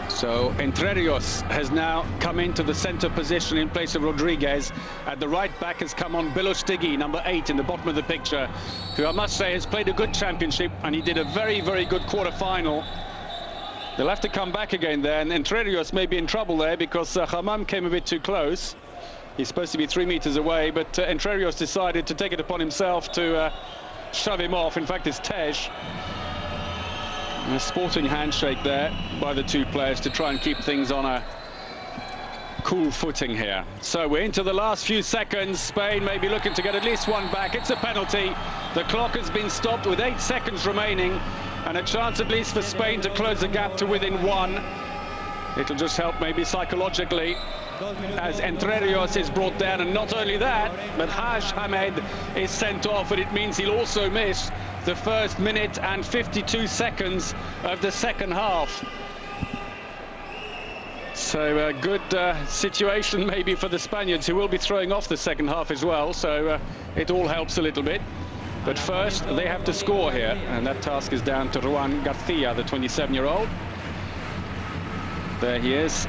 So Entrerios has now come into the centre position in place of Rodriguez. At the right back has come on Belostegui, number 8 in the bottom of the picture, who I must say has played a good championship, and he did a very, very good quarter-final. They'll have to come back again there, and Entrerios may be in trouble there because Hammam came a bit too close. He's supposed to be 3 meters away, but Entrerios decided to take it upon himself to shove him off. In fact, it's Tej. A sporting handshake there by the 2 players to try and keep things on a cool footing here. So we're into the last few seconds. Spain may be looking to get at least 1 back. It's a penalty. The clock has been stopped with 8 seconds remaining, and a chance at least for Spain to close the gap to within 1. It'll just help maybe psychologically as Entrerios is brought down, and not only that, but Haj Hamed is sent off, and it means he'll also miss the first minute and 52 seconds of the second half. So a good situation maybe for the Spaniards, who will be throwing off the second half as well, so it all helps a little bit. But first they have to score here, and that task is down to Ruan Garcia, the 27-year-old. There he is.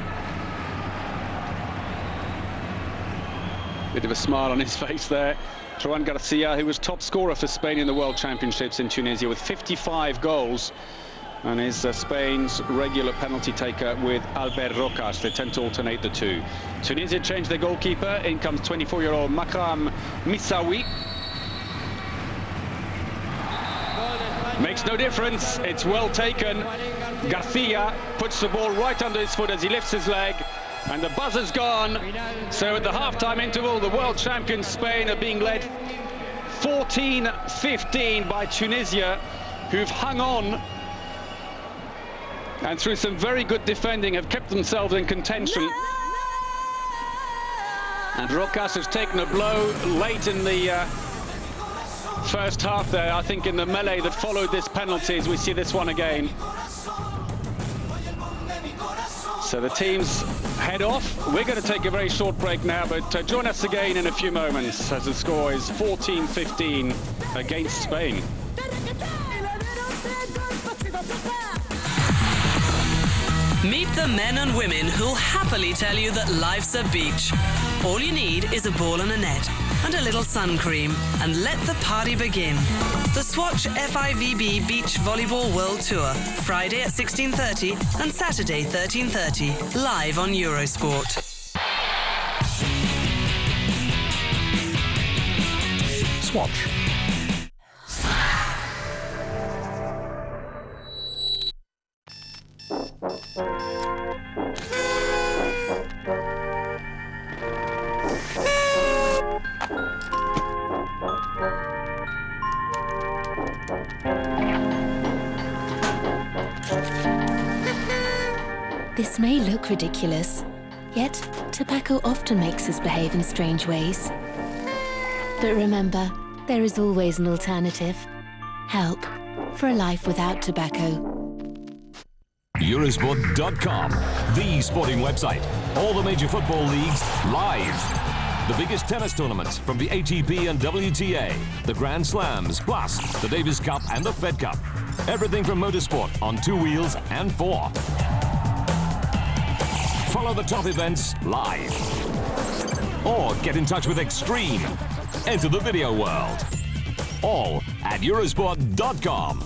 Bit of a smile on his face there. Ruan Garcia, who was top scorer for Spain in the World Championships in Tunisia with 55 goals, and is Spain's regular penalty taker with Albert Rocas. They tend to alternate the 2. Tunisia changed their goalkeeper. In comes 24-year-old Makram Misawi. Makes no difference. It's well taken. Garcia puts the ball right under his foot as he lifts his leg. And the buzzer's gone. So at the half-time interval, the world champions Spain are being led 14-15 by Tunisia, who've hung on and through some very good defending have kept themselves in contention. And Rocas has taken a blow late in the first half there, I think in the melee that followed this penalty, as we see this one again. So the teams head off. We're going to take a very short break now, but join us again in a few moments as the score is 14-15 against Spain. Meet the men and women who'll happily tell you that life's a beach. All you need is a ball and a net and a little sun cream, and let the party begin. The Swatch FIVB Beach Volleyball World Tour, Friday at 16:30 and Saturday 13:30, live on Eurosport. Swatch. This may look ridiculous, yet tobacco often makes us behave in strange ways. But remember, there is always an alternative. Help for a life without tobacco. Eurosport.com, the sporting website. All the major football leagues live. The biggest tennis tournaments from the ATP and WTA, the Grand Slams, plus the Davis Cup and the Fed Cup. Everything from motorsport on 2 wheels and 4. Follow the top events live. Or get in touch with Extreme. Enter the video world. All at Eurosport.com.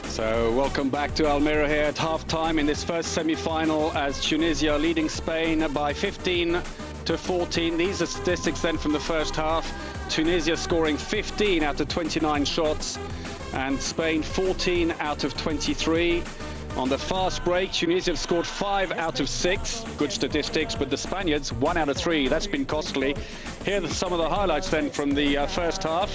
So welcome back to Almere here at half-time in this first semi-final, as Tunisia are leading Spain by 15-14. These are statistics then from the first half. Tunisia scoring 15 out of 29 shots and Spain 14 out of 23. On the fast break, Tunisia have scored 5 out of 6. Good statistics, but the Spaniards 1 out of 3. That's been costly. Here are some of the highlights then from the first half.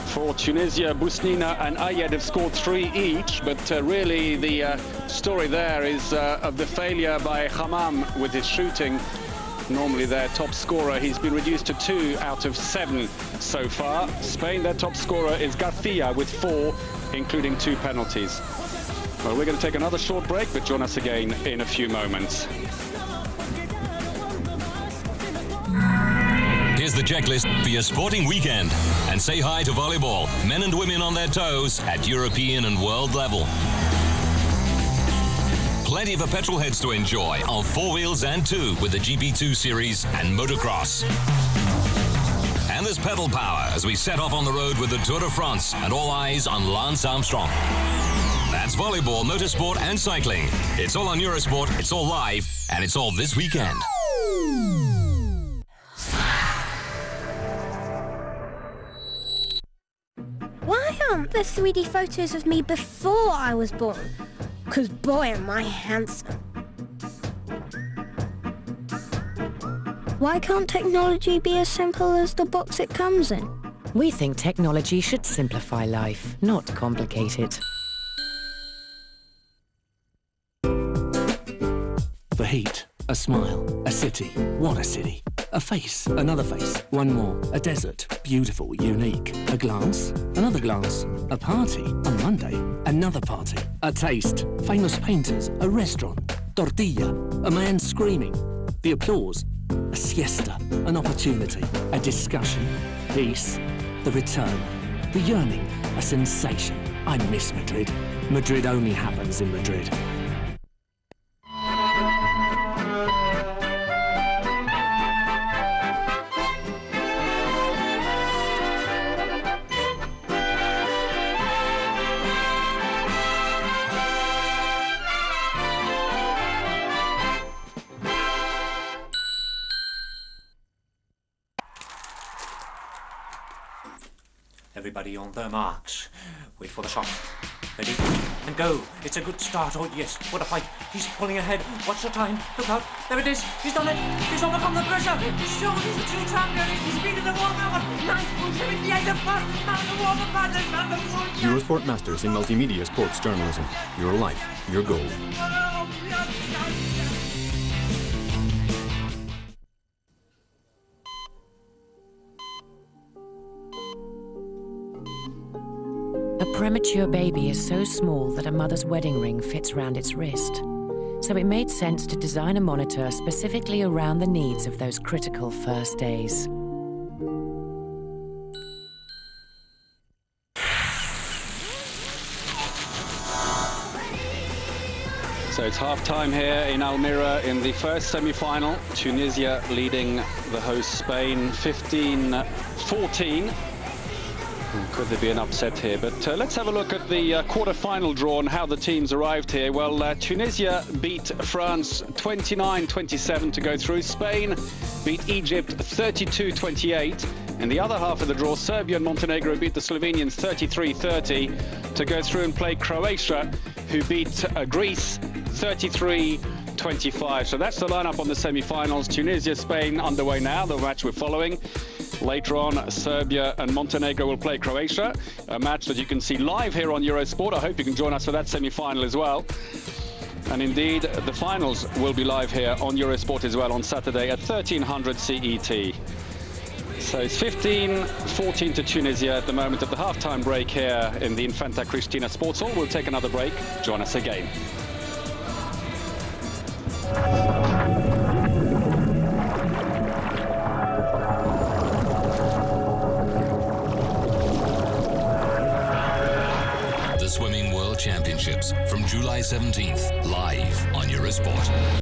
For Tunisia, Bousnina and Ayed have scored 3 each, but really the story there is of the failure by Hammam with his shooting. Normally their top scorer. He's been reduced to 2 out of 7 so far. Spain, their top scorer is Garcia with 4, including 2 penalties. Well, we're going to take another short break, but join us again in a few moments. Here's the checklist for your sporting weekend. And say hi to volleyball, men and women on their toes at European and world level. Plenty of petrol heads to enjoy on 4 wheels and 2 with the GP2 series and motocross. And there's pedal power as we set off on the road with the Tour de France and all eyes on Lance Armstrong. That's volleyball, motorsport and cycling. It's all on Eurosport, it's all live, and it's all this weekend. Why aren't there 3D photos of me before I was born? Because boy am I handsome. Why can't technology be as simple as the box it comes in? We think technology should simplify life, not complicate it. The heat, a smile, a city, what a city. A face, another face, one more. A desert, beautiful, unique. A glance, another glance. A party, a Monday, another party. A taste, famous painters, a restaurant. Tortilla, a man screaming. The applause, a siesta, an opportunity. A discussion, peace, the return. The yearning, a sensation. I miss Madrid. Madrid only happens in Madrid. Everybody on their marks. Wait for the shot. Ready? And go. It's a good start. Oh, yes. What a fight. He's pulling ahead. What's the time? Look out. There it is. He's done it. He's overcome the pressure. He's shown he's a true champion. He's beaten the world record. 9.78, the fastest man in the world, the fastest man in the world. Eurosport Masters in Multimedia Sports Journalism. Your life, your goal. A premature baby is so small that a mother's wedding ring fits round its wrist. So it made sense to design a monitor specifically around the needs of those critical first days. So it's half-time here in Almira in the first semi-final. Tunisia leading the host Spain 15-14. Could there be an upset here? But let's have a look at the quarter-final draw and how the teams arrived here. Well, Tunisia beat France 29-27 to go through. Spain beat Egypt 32-28. In the other half of the draw, Serbia and Montenegro beat the Slovenians 33-30 to go through and play Croatia, who beat Greece 33-25. So that's the lineup on the semi-finals. Tunisia, Spain underway now, the match we're following. Later on, Serbia and Montenegro will play Croatia, a match that you can see live here on Eurosport. I hope you can join us for that semi-final as well. And indeed, the finals will be live here on Eurosport as well on Saturday at 1300 CET. So it's 15-14 to Tunisia at the moment at the half-time break here in the Infanta Cristina Sports Hall. We'll take another break. Join us again. The Swimming World Championships from July 17th, live on Eurosport.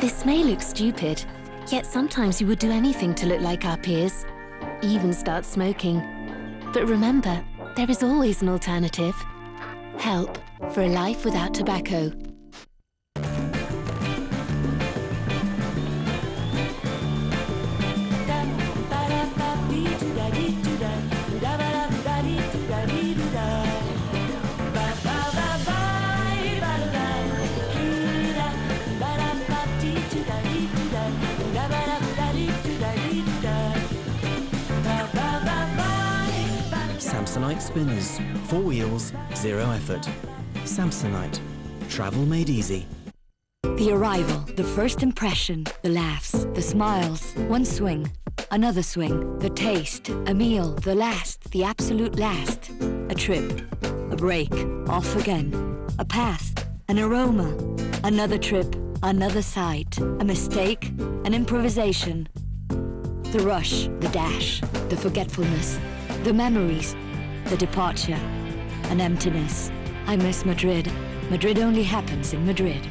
This may look stupid, yet sometimes we would do anything to look like our peers, even start smoking. But remember, there is always an alternative. Help for a life without tobacco. Samsonite spinners, 4 wheels, 0 effort. Samsonite, travel made easy. The arrival, the first impression, the laughs, the smiles, one swing, another swing, the taste, a meal, the last, the absolute last, a trip, a break, off again, a path, an aroma, another trip, another sight, a mistake, an improvisation, the rush, the dash, the forgetfulness, the memories, the departure, an emptiness. I miss Madrid. Madrid only happens in Madrid.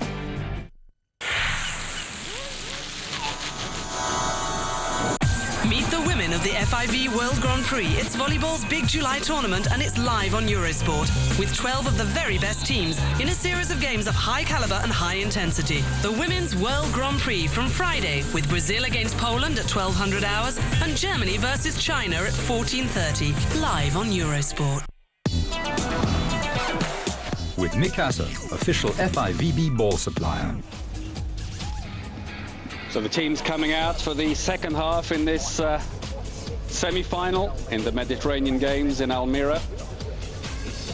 Meet the women of the FIV World Grand Prix. It's volleyball's big July tournament and it's live on Eurosport with 12 of the very best teams in a series of games of high caliber and high intensity. The Women's World Grand Prix from Friday with Brazil against Poland at 1200 hours and Germany versus China at 14:30, live on Eurosport. With Mikasa, official FIVB ball supplier. So the teams coming out for the second half in this semi-final in the Mediterranean Games in Almira.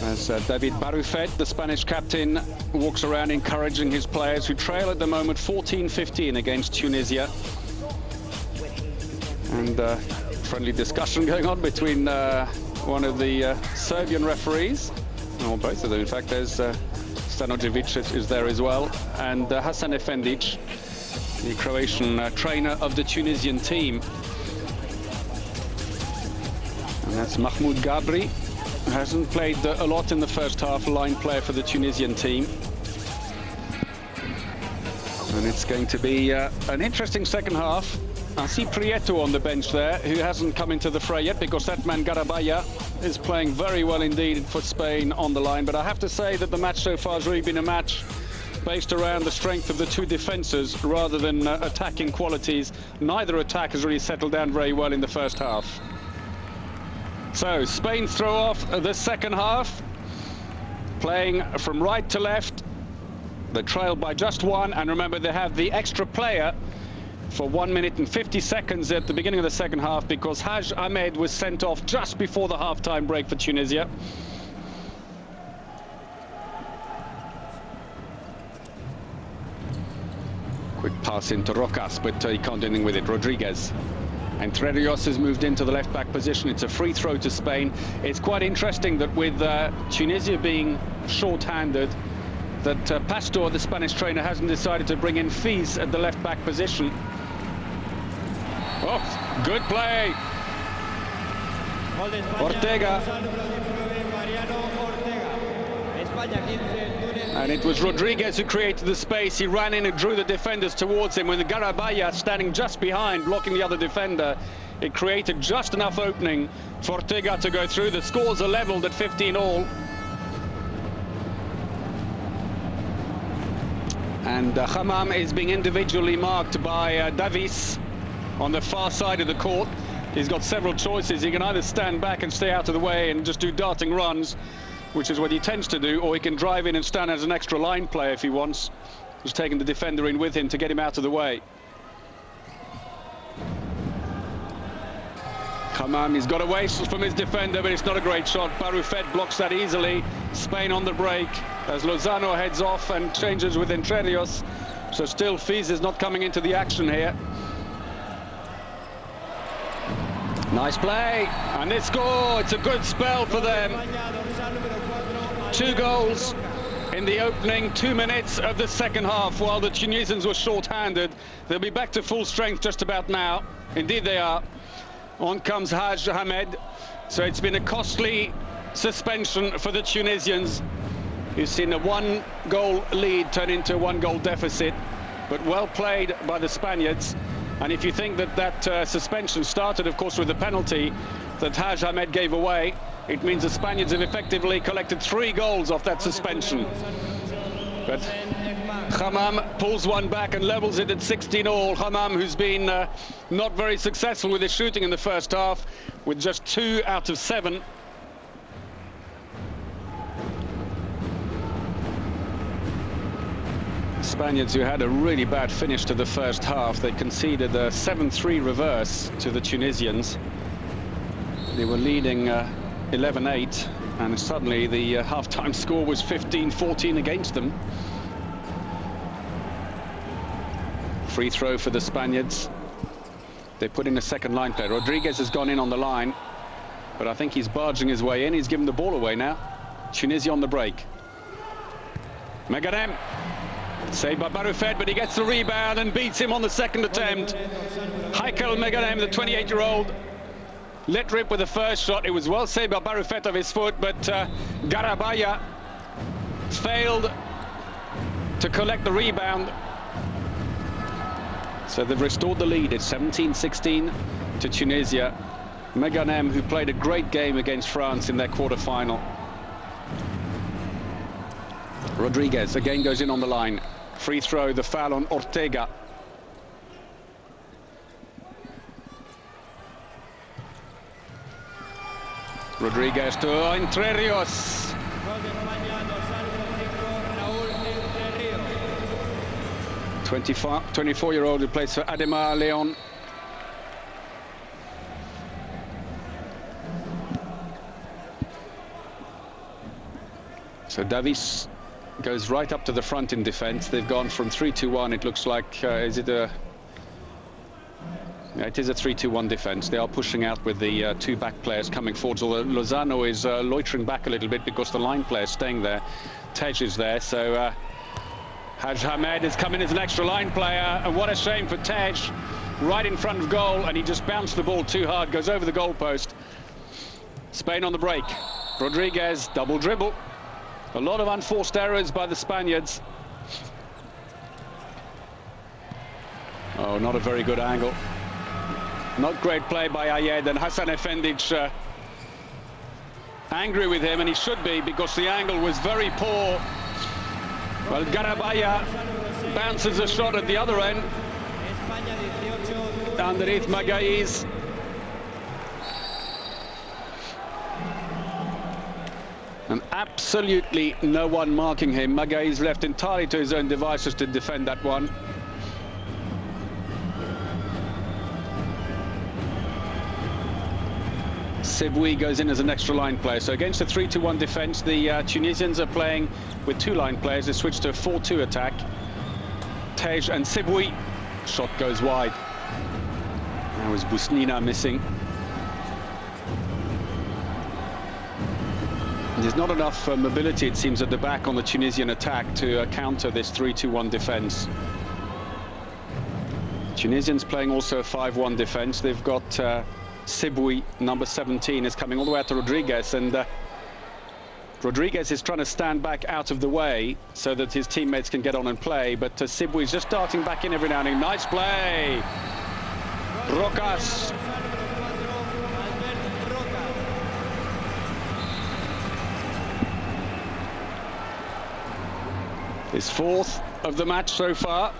As David Barrufet, the Spanish captain, walks around encouraging his players who trail at the moment 14-15 against Tunisia. And friendly discussion going on between one of the Serbian referees, or both of them in fact. There's Stanojevic is there as well, and Hasan Efendic, the Croatian trainer of the Tunisian team. And that's Mahmoud Gabri, who hasn't played a lot in the first half, line player for the Tunisian team. And it's going to be an interesting second half. I see Prieto on the bench there, who hasn't come into the fray yet because that man Garabaya is playing very well indeed for Spain on the line. But I have to say that the match so far has really been a match based around the strength of the two defences rather than attacking qualities. Neither attack has really settled down very well in the first half. So Spain throw off the second half, playing from right to left. They trail by just one, and remember they have the extra player for 1 minute and 50 seconds at the beginning of the second half because Haj Ahmed was sent off just before the half-time break for Tunisia. Quick pass into Rocas, but he can't do anything with it. Rodriguez. Entre Rios has moved into the left-back position. It's a free throw to Spain. It's quite interesting that with Tunisia being short-handed, that Pastor, the Spanish trainer, hasn't decided to bring in Fiz at the left-back position. Oh, good play. Ortega. And it was Rodriguez who created the space. He ran in and drew the defenders towards him, with Garabaya standing just behind, blocking the other defender. It created just enough opening for Ortega to go through. The scores are leveled at 15 all. And Hammam is being individually marked by Davis on the far side of the court. He's got several choices. He can either stand back and stay out of the way and just do darting runs, which is what he tends to do, or he can drive in and stand as an extra line player if he wants. He's taking the defender in with him to get him out of the way. Hammam, he's got away from his defender, but it's not a great shot. Barufet blocks that easily. Spain on the break as Lozano heads off and changes with Entre Rios. So still Fiz is not coming into the action here. Nice play, and they score. It's a good spell for them. 2 goals in the opening 2 minutes of the second half, while the Tunisians were short-handed. They'll be back to full strength just about now. Indeed they are. On comes Haj Hamed. So it's been a costly suspension for the Tunisians. You've seen a 1-goal lead turn into a 1-goal deficit, but well played by the Spaniards. And if you think that that suspension started, of course, with the penalty that Haj Hamed gave away, it means the Spaniards have effectively collected 3 goals off that suspension. But Hammam pulls one back and levels it at 16 all. Hammam, who's been not very successful with his shooting in the first half, with just 2 out of 7. Spaniards, who had a really bad finish to the first half, they conceded a 7-3 reverse to the Tunisians. They were leading 11-8, and suddenly the half-time score was 15-14 against them. Free throw for the Spaniards. They put in a second line player. Rodriguez has gone in on the line, but I think he's barging his way in. He's given the ball away now. Tunisia on the break. Meganem. Saved by Barufet, but he gets the rebound and beats him on the second attempt. Heikel Meganem, the 28-year-old, let rip with the first shot. It was well saved by Barufet of his foot, but Garabaya failed to collect the rebound. So they've restored the lead. It's 17-16 to Tunisia. Meganem, who played a great game against France in their quarter-final. Rodriguez again goes in on the line. Free throw, the foul on Ortega. Rodriguez to Entre Rios. The 24-year-old who plays for Ademar Leon. So Davis goes right up to the front in defense. They've gone from 3-2-1. It looks like, is it a... Yeah, it is a 3-2-1 defense. They are pushing out with the 2 back players coming forwards, although Lozano is loitering back a little bit because the line player is staying there. Tej is there, so Haj Hamed has come in as an extra line player, and what a shame for Tej, right in front of goal, and he just bounced the ball too hard, goes over the goalpost. Spain on the break. Rodriguez, double dribble. A lot of unforced errors by the Spaniards. Oh, not a very good angle. Not great play by Ayed, and Hassan Efendic angry with him, and he should be, because the angle was very poor. Well, Garabaya bounces a shot at the other end. Underneath Magaiz. And absolutely no one marking him. Magaiz left entirely to his own devices to defend that one. Sibui goes in as an extra line player. So against a 3-2-1 defense, the Tunisians are playing with 2 line players. They switch to a 4-2 attack. Tej and Sibui. Shot goes wide. Now is Busnina missing. There's not enough mobility, it seems, at the back on the Tunisian attack to counter this 3-2-1 defence. Tunisians playing also a 5-1 defence. They've got Sibui, number 17, is coming all the way out to Rodriguez, and Rodriguez is trying to stand back out of the way so that his teammates can get on and play, but Sibui is just starting back in every now and then. Nice play! Rocas. His fourth of the match so far.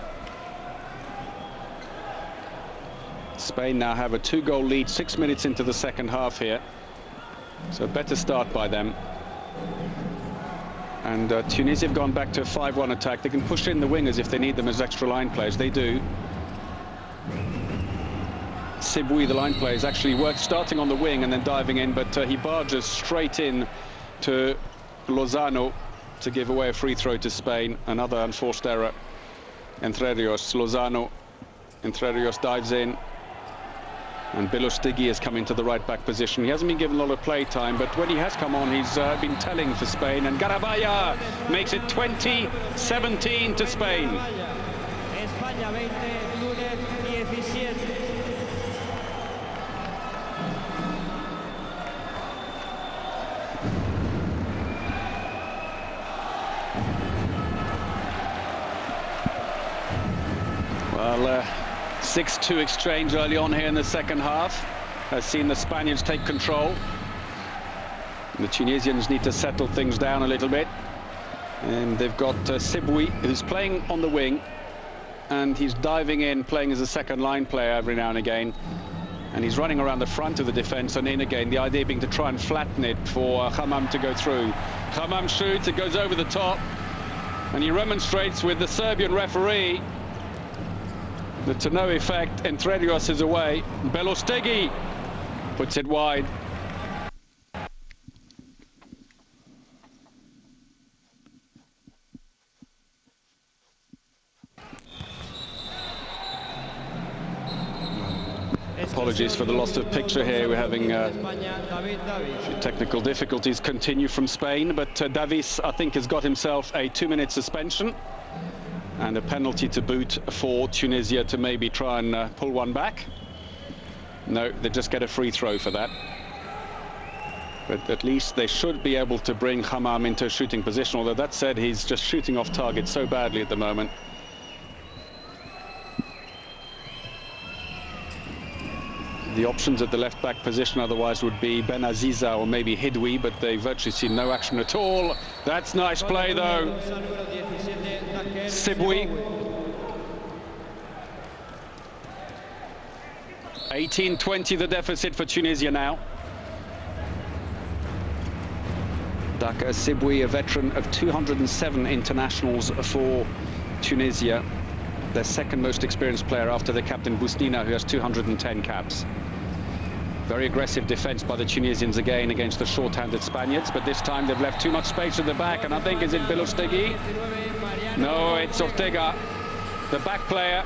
Spain now have a 2-goal lead 6 minutes into the second half here. So a better start by them. And Tunisia have gone back to a 5-1 attack. They can push in the wingers if they need them as extra line players. They do. Sibui, the line player, is actually starting on the wing and then diving in, but he barges straight in to Lozano to give away a free throw to Spain. Another unforced error. Entre Rios, Lozano. Entre Rios dives in. And Belostigi has come into the right-back position. He hasn't been given a lot of play time, but when he has come on, he's been telling for Spain. And Garabaya makes it 20-17 to Spain. Well, 6-2 exchange early on here in the second half has seen the Spaniards take control. The Tunisians need to settle things down a little bit, and they've got Sibui, who's playing on the wing, and he's diving in, playing as a second line player every now and again, and he's running around the front of the defense and in again, the idea being to try and flatten it for Hammam to go through. Hammam shoots, it goes over the top, and he remonstrates with the Serbian referee. But to no effect. Entre Rios is away. Belostegi puts it wide. Apologies for the loss of picture here. We're having a few technical difficulties continue from Spain, but Davis, I think, has got himself a 2-minute suspension and a penalty to boot for Tunisia to maybe try and pull one back. No, they just get a free throw for that. But at least they should be able to bring Hammam into a shooting position, although that said, he's just shooting off target so badly at the moment. The options at the left-back position otherwise would be Benaziza or maybe Hidwi, but they virtually see no action at all. That's nice play, though. Sibui. 18-20 the deficit for Tunisia now. Daka Sibui, a veteran of 207 internationals for Tunisia. Their second most experienced player after their captain Busnina, who has 210 caps. Very aggressive defense by the Tunisians again against the short-handed Spaniards, but this time they've left too much space at the back, and I think, is it Belostegi? No, it's Ortega. The back player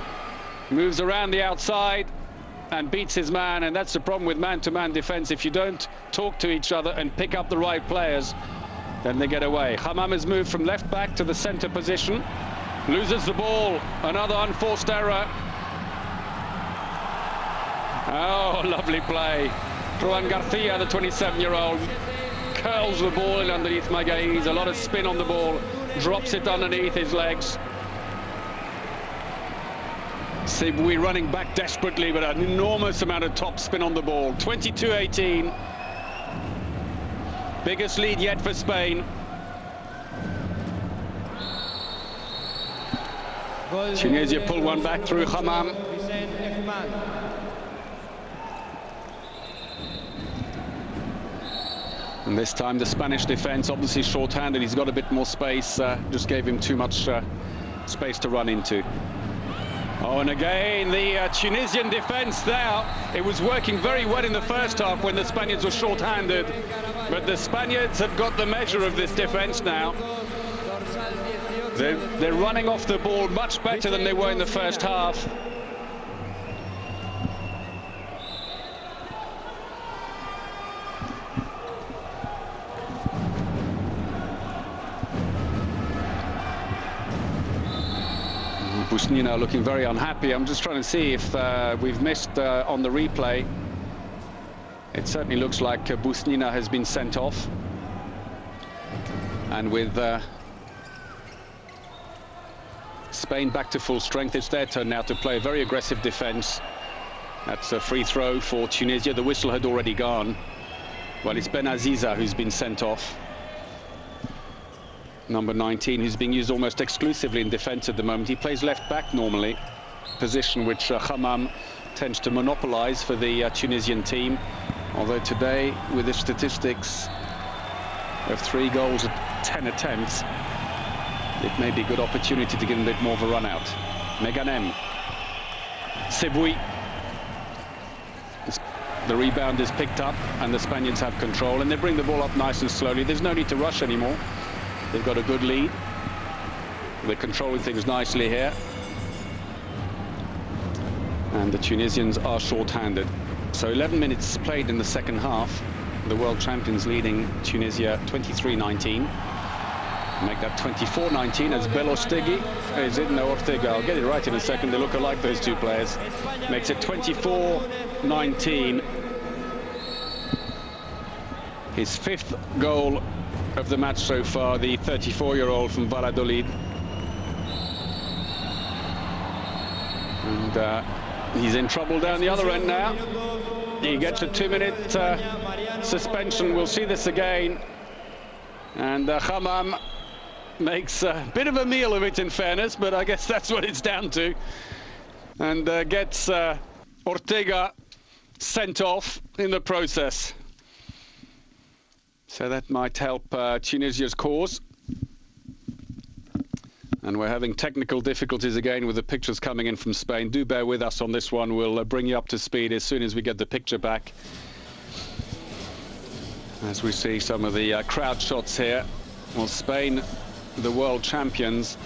moves around the outside and beats his man, and that's the problem with man-to-man defense. If you don't talk to each other and pick up the right players, then they get away. Hammam has moved from left back to the center position. Loses the ball, another unforced error. Oh, lovely play. Juan Garcia, the 27-year-old, curls the ball in underneath Magalhães. A lot of spin on the ball, drops it underneath his legs. Sibui running back desperately, but an enormous amount of top spin on the ball. 22-18. Biggest lead yet for Spain. Tunisia pull one back through Hammam. And this time the Spanish defense, obviously short-handed, he's got a bit more space, just gave him too much space to run into. Oh, and again, the Tunisian defense there, it was working very well in the first half when the Spaniards were short-handed, but the Spaniards have got the measure of this defense now. They're running off the ball much better than they were in the first half. Busnina looking very unhappy. I'm just trying to see if we've missed on the replay. It certainly looks like Busnina has been sent off. And with Spain back to full strength, it's their turn now to play a very aggressive defense. That's a free throw for Tunisia. The whistle had already gone. Well, it's Ben Aziza who's been sent off. Number 19, who's being used almost exclusively in defense at the moment. He plays left back normally, position which Hammam tends to monopolize for the Tunisian team. Although today, with the statistics of 3 goals at 10 attempts, it may be a good opportunity to give him a bit more of a run out. Meganem. Seboui. The rebound is picked up and the Spaniards have control, and they bring the ball up nice and slowly. There's no need to rush anymore. They've got a good lead. They're controlling things nicely here. And the Tunisians are short-handed. So 11 minutes played in the second half. The world champions leading Tunisia 23-19. Make that 24-19 as Belostegi. Is it? No, Ortega. I'll get it right in a second. They look alike, those two players. Makes it 24-19. His 5th goal of the match so far, the 34-year-old from Valladolid. And he's in trouble down the other end now. He gets a 2-minute suspension. We'll see this again. And Hammam makes a bit of a meal of it, in fairness, but I guess that's what it's down to. And gets Ortega sent off in the process. So that might help Tunisia's cause. And we're having technical difficulties again with the pictures coming in from Spain. Do bear with us on this one. We'll bring you up to speed as soon as we get the picture back. As we see some of the crowd shots here. Well, Spain, the world champions,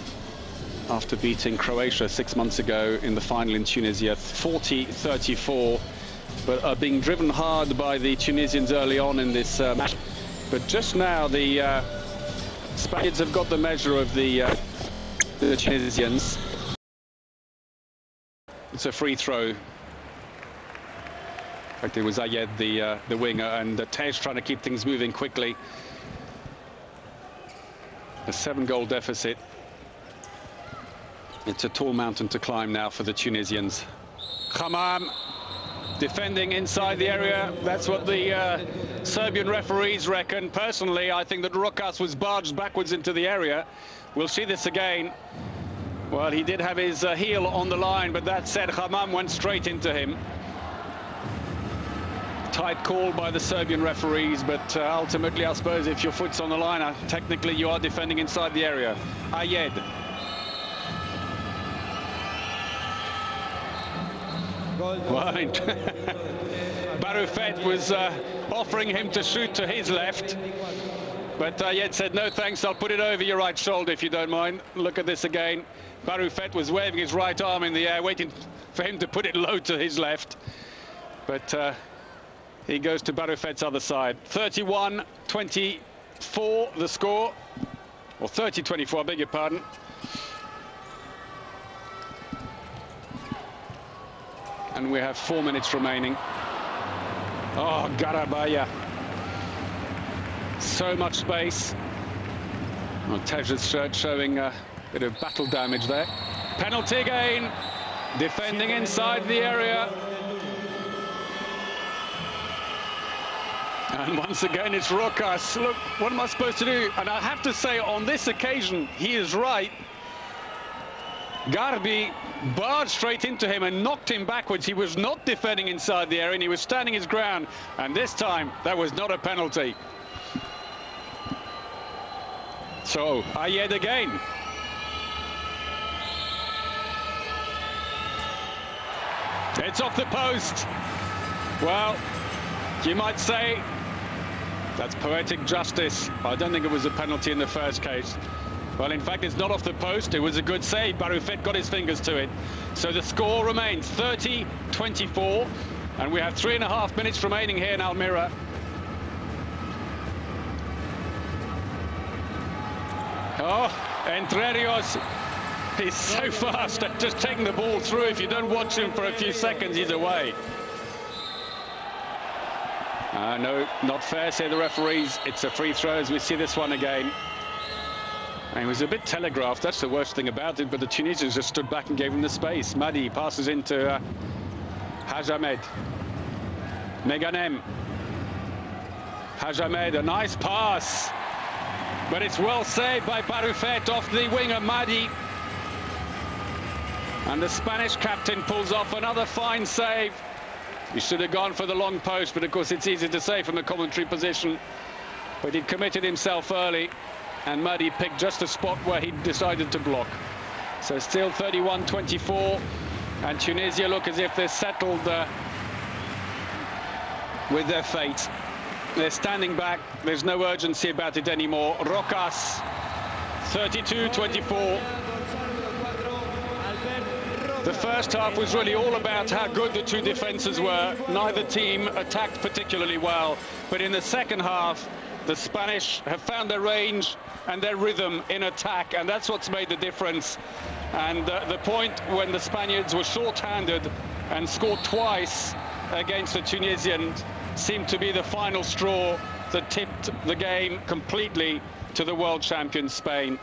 after beating Croatia 6 months ago in the final in Tunisia, 40-34, but are being driven hard by the Tunisians early on in this match. But just now, the Spaniards have got the measure of the Tunisians. It's a free throw. In fact, it was Ayed, the winger, and Tej trying to keep things moving quickly. A 7-goal deficit. It's a tall mountain to climb now for the Tunisians. Hammam defending inside the area. That's what the Serbian referees reckon. Personally, I think that Rokas was barged backwards into the area. We'll see this again. Well, he did have his heel on the line, but that said, Hammam went straight into him. Tight call by the Serbian referees, but ultimately, I suppose, if your foot's on the line, technically you are defending inside the area. Ayed. Right. Baroufet was offering him to shoot to his left, but Ayed said, no thanks, I'll put it over your right shoulder if you don't mind. Look at this again. Baroufet was waving his right arm in the air, waiting for him to put it low to his left. But he goes to Baroufet's other side. 31-24 the score, or 30-24, I beg your pardon. And we have 4 minutes remaining. Oh, Garabaya. So much space. Well, Tej's shirt showing a bit of battle damage there. Penalty again. Defending inside the area. And once again, it's Rokas. Look, what am I supposed to do? And I have to say, on this occasion, he is right. Garbi barged straight into him and knocked him backwards. He was not defending inside the area, and he was standing his ground. And this time, that was not a penalty. So, Ayed again. It's off the post. Well, you might say that's poetic justice. I don't think it was a penalty in the first case. Well, in fact, it's not off the post. It was a good save. Baroufet got his fingers to it. So the score remains 30-24, and we have 3.5 minutes remaining here in Almira. Oh, Entre Rios He's so fast at just taking the ball through. If you don't watch him for a few seconds, he's away. No, not fair, say the referees. It's a free throw as we see this one again. And it was a bit telegraphed, that's the worst thing about it, but the Tunisians just stood back and gave him the space. Madi passes into Hajamed. Meganem. Hajamed, a nice pass. But it's well saved by Barufet off the winger Madi. And the Spanish captain pulls off another fine save. He should have gone for the long post, but of course it's easy to say from a commentary position. But he'd committed himself early, and Madi picked just a spot where he decided to block. So still 31-24, and Tunisia look as if they're settled with their fate. They're standing back. There's no urgency about it anymore. Rokas, 32-24. The first half was really all about how good the two defenses were. Neither team attacked particularly well. But in the second half, the Spanish have found their range and their rhythm in attack, and that's what's made the difference. And the point when the Spaniards were short-handed and scored twice against the Tunisians seemed to be the final straw that tipped the game completely to the world champion Spain.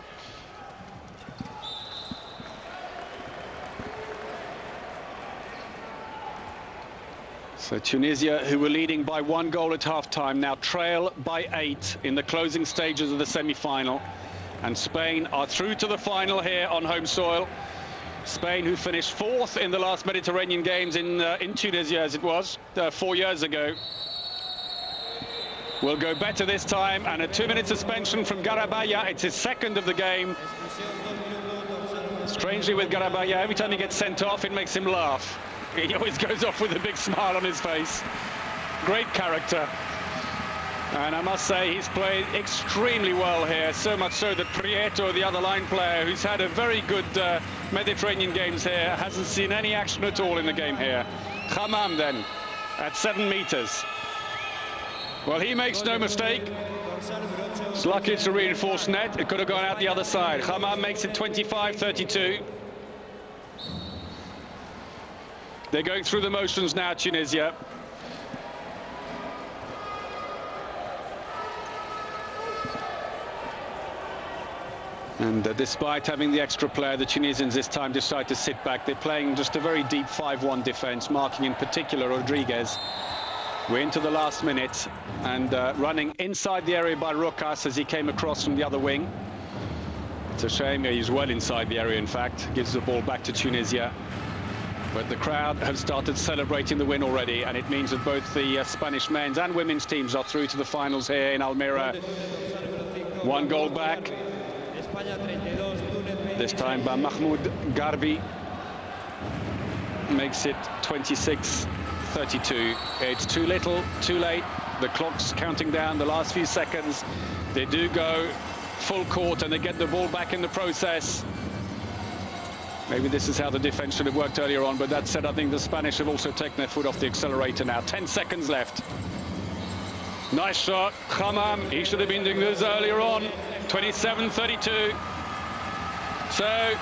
So Tunisia, who were leading by 1 goal at half-time, now trail by 8 in the closing stages of the semi-final. And Spain are through to the final here on home soil. Spain, who finished 4th in the last Mediterranean Games in Tunisia, as it was 4 years ago, will go better this time. And a 2-minute suspension from Garabaya. It's his second of the game. Strangely with Garabaya, every time he gets sent off, it makes him laugh. He always goes off with a big smile on his face. Great character. And I must say, he's played extremely well here, so much so that Prieto, the other line player, who's had a very good Mediterranean Games here, hasn't seen any action at all in the game here. Hammam then, at 7 meters. Well, he makes no mistake. It's lucky it's a reinforced net. It could have gone out the other side. Hammam makes it 25-32. They're going through the motions now, Tunisia. And despite having the extra player, the Tunisians this time decide to sit back. They're playing just a very deep 5-1 defense, marking in particular Rodriguez. We're into the last minute, and running inside the area by Rokas as he came across from the other wing. It's a shame, he's well inside the area, in fact. Gives the ball back to Tunisia. But the crowd have started celebrating the win already, and it means that both the Spanish men's and women's teams are through to the finals here in Almira. 1 goal back. This time by Mahmoud Garbi. Makes it 26-32. It's too little, too late. The clock's counting down the last few seconds. They do go full court, and they get the ball back in the process. Maybe this is how the defense should have worked earlier on, but that said, I think the Spanish have also taken their foot off the accelerator now. 10 seconds left. Nice shot, Hammam. He should have been doing this earlier on. 27-32. So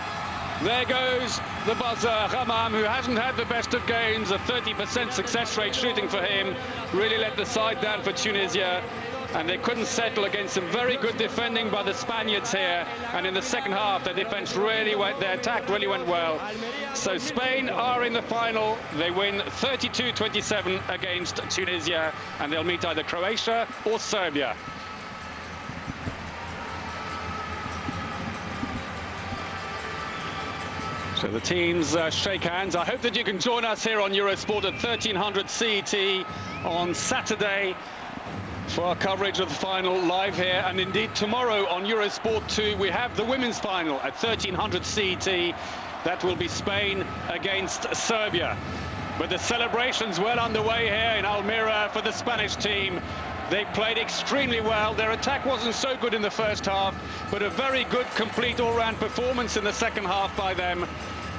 there goes the buzzer. Hammam, who hasn't had the best of games, a 30% success rate shooting for him, really let the side down for Tunisia. And they couldn't settle against some very good defending by the Spaniards here. And in the second half, their defense really went, their attack really went well. So Spain are in the final. They win 32-27 against Tunisia, and they'll meet either Croatia or Serbia. So the teams shake hands. I hope that you can join us here on Eurosport at 1300 CET on Saturday for our coverage of the final live here. And indeed tomorrow on Eurosport 2 we have the women's final at 1300 CET. That will be Spain against Serbia. But the celebrations well underway here in Almira for the Spanish team. They played extremely well. Their attack wasn't so good in the first half, but a very good complete all-round performance in the second half by them.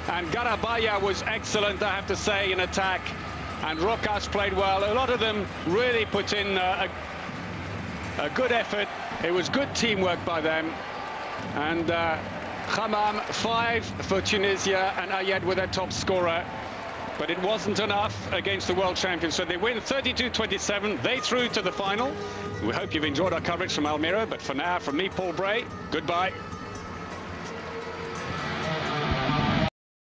And Garabaya was excellent, I have to say, in attack. And Rokas played well. A lot of them really put in a good effort. It was good teamwork by them. And Hammam 5 for Tunisia, and Ayed with their top scorer. But it wasn't enough against the world champions, so they win 32-27. They through to the final. We hope you've enjoyed our coverage from Almere, but for now, from me, Paul Bray, goodbye.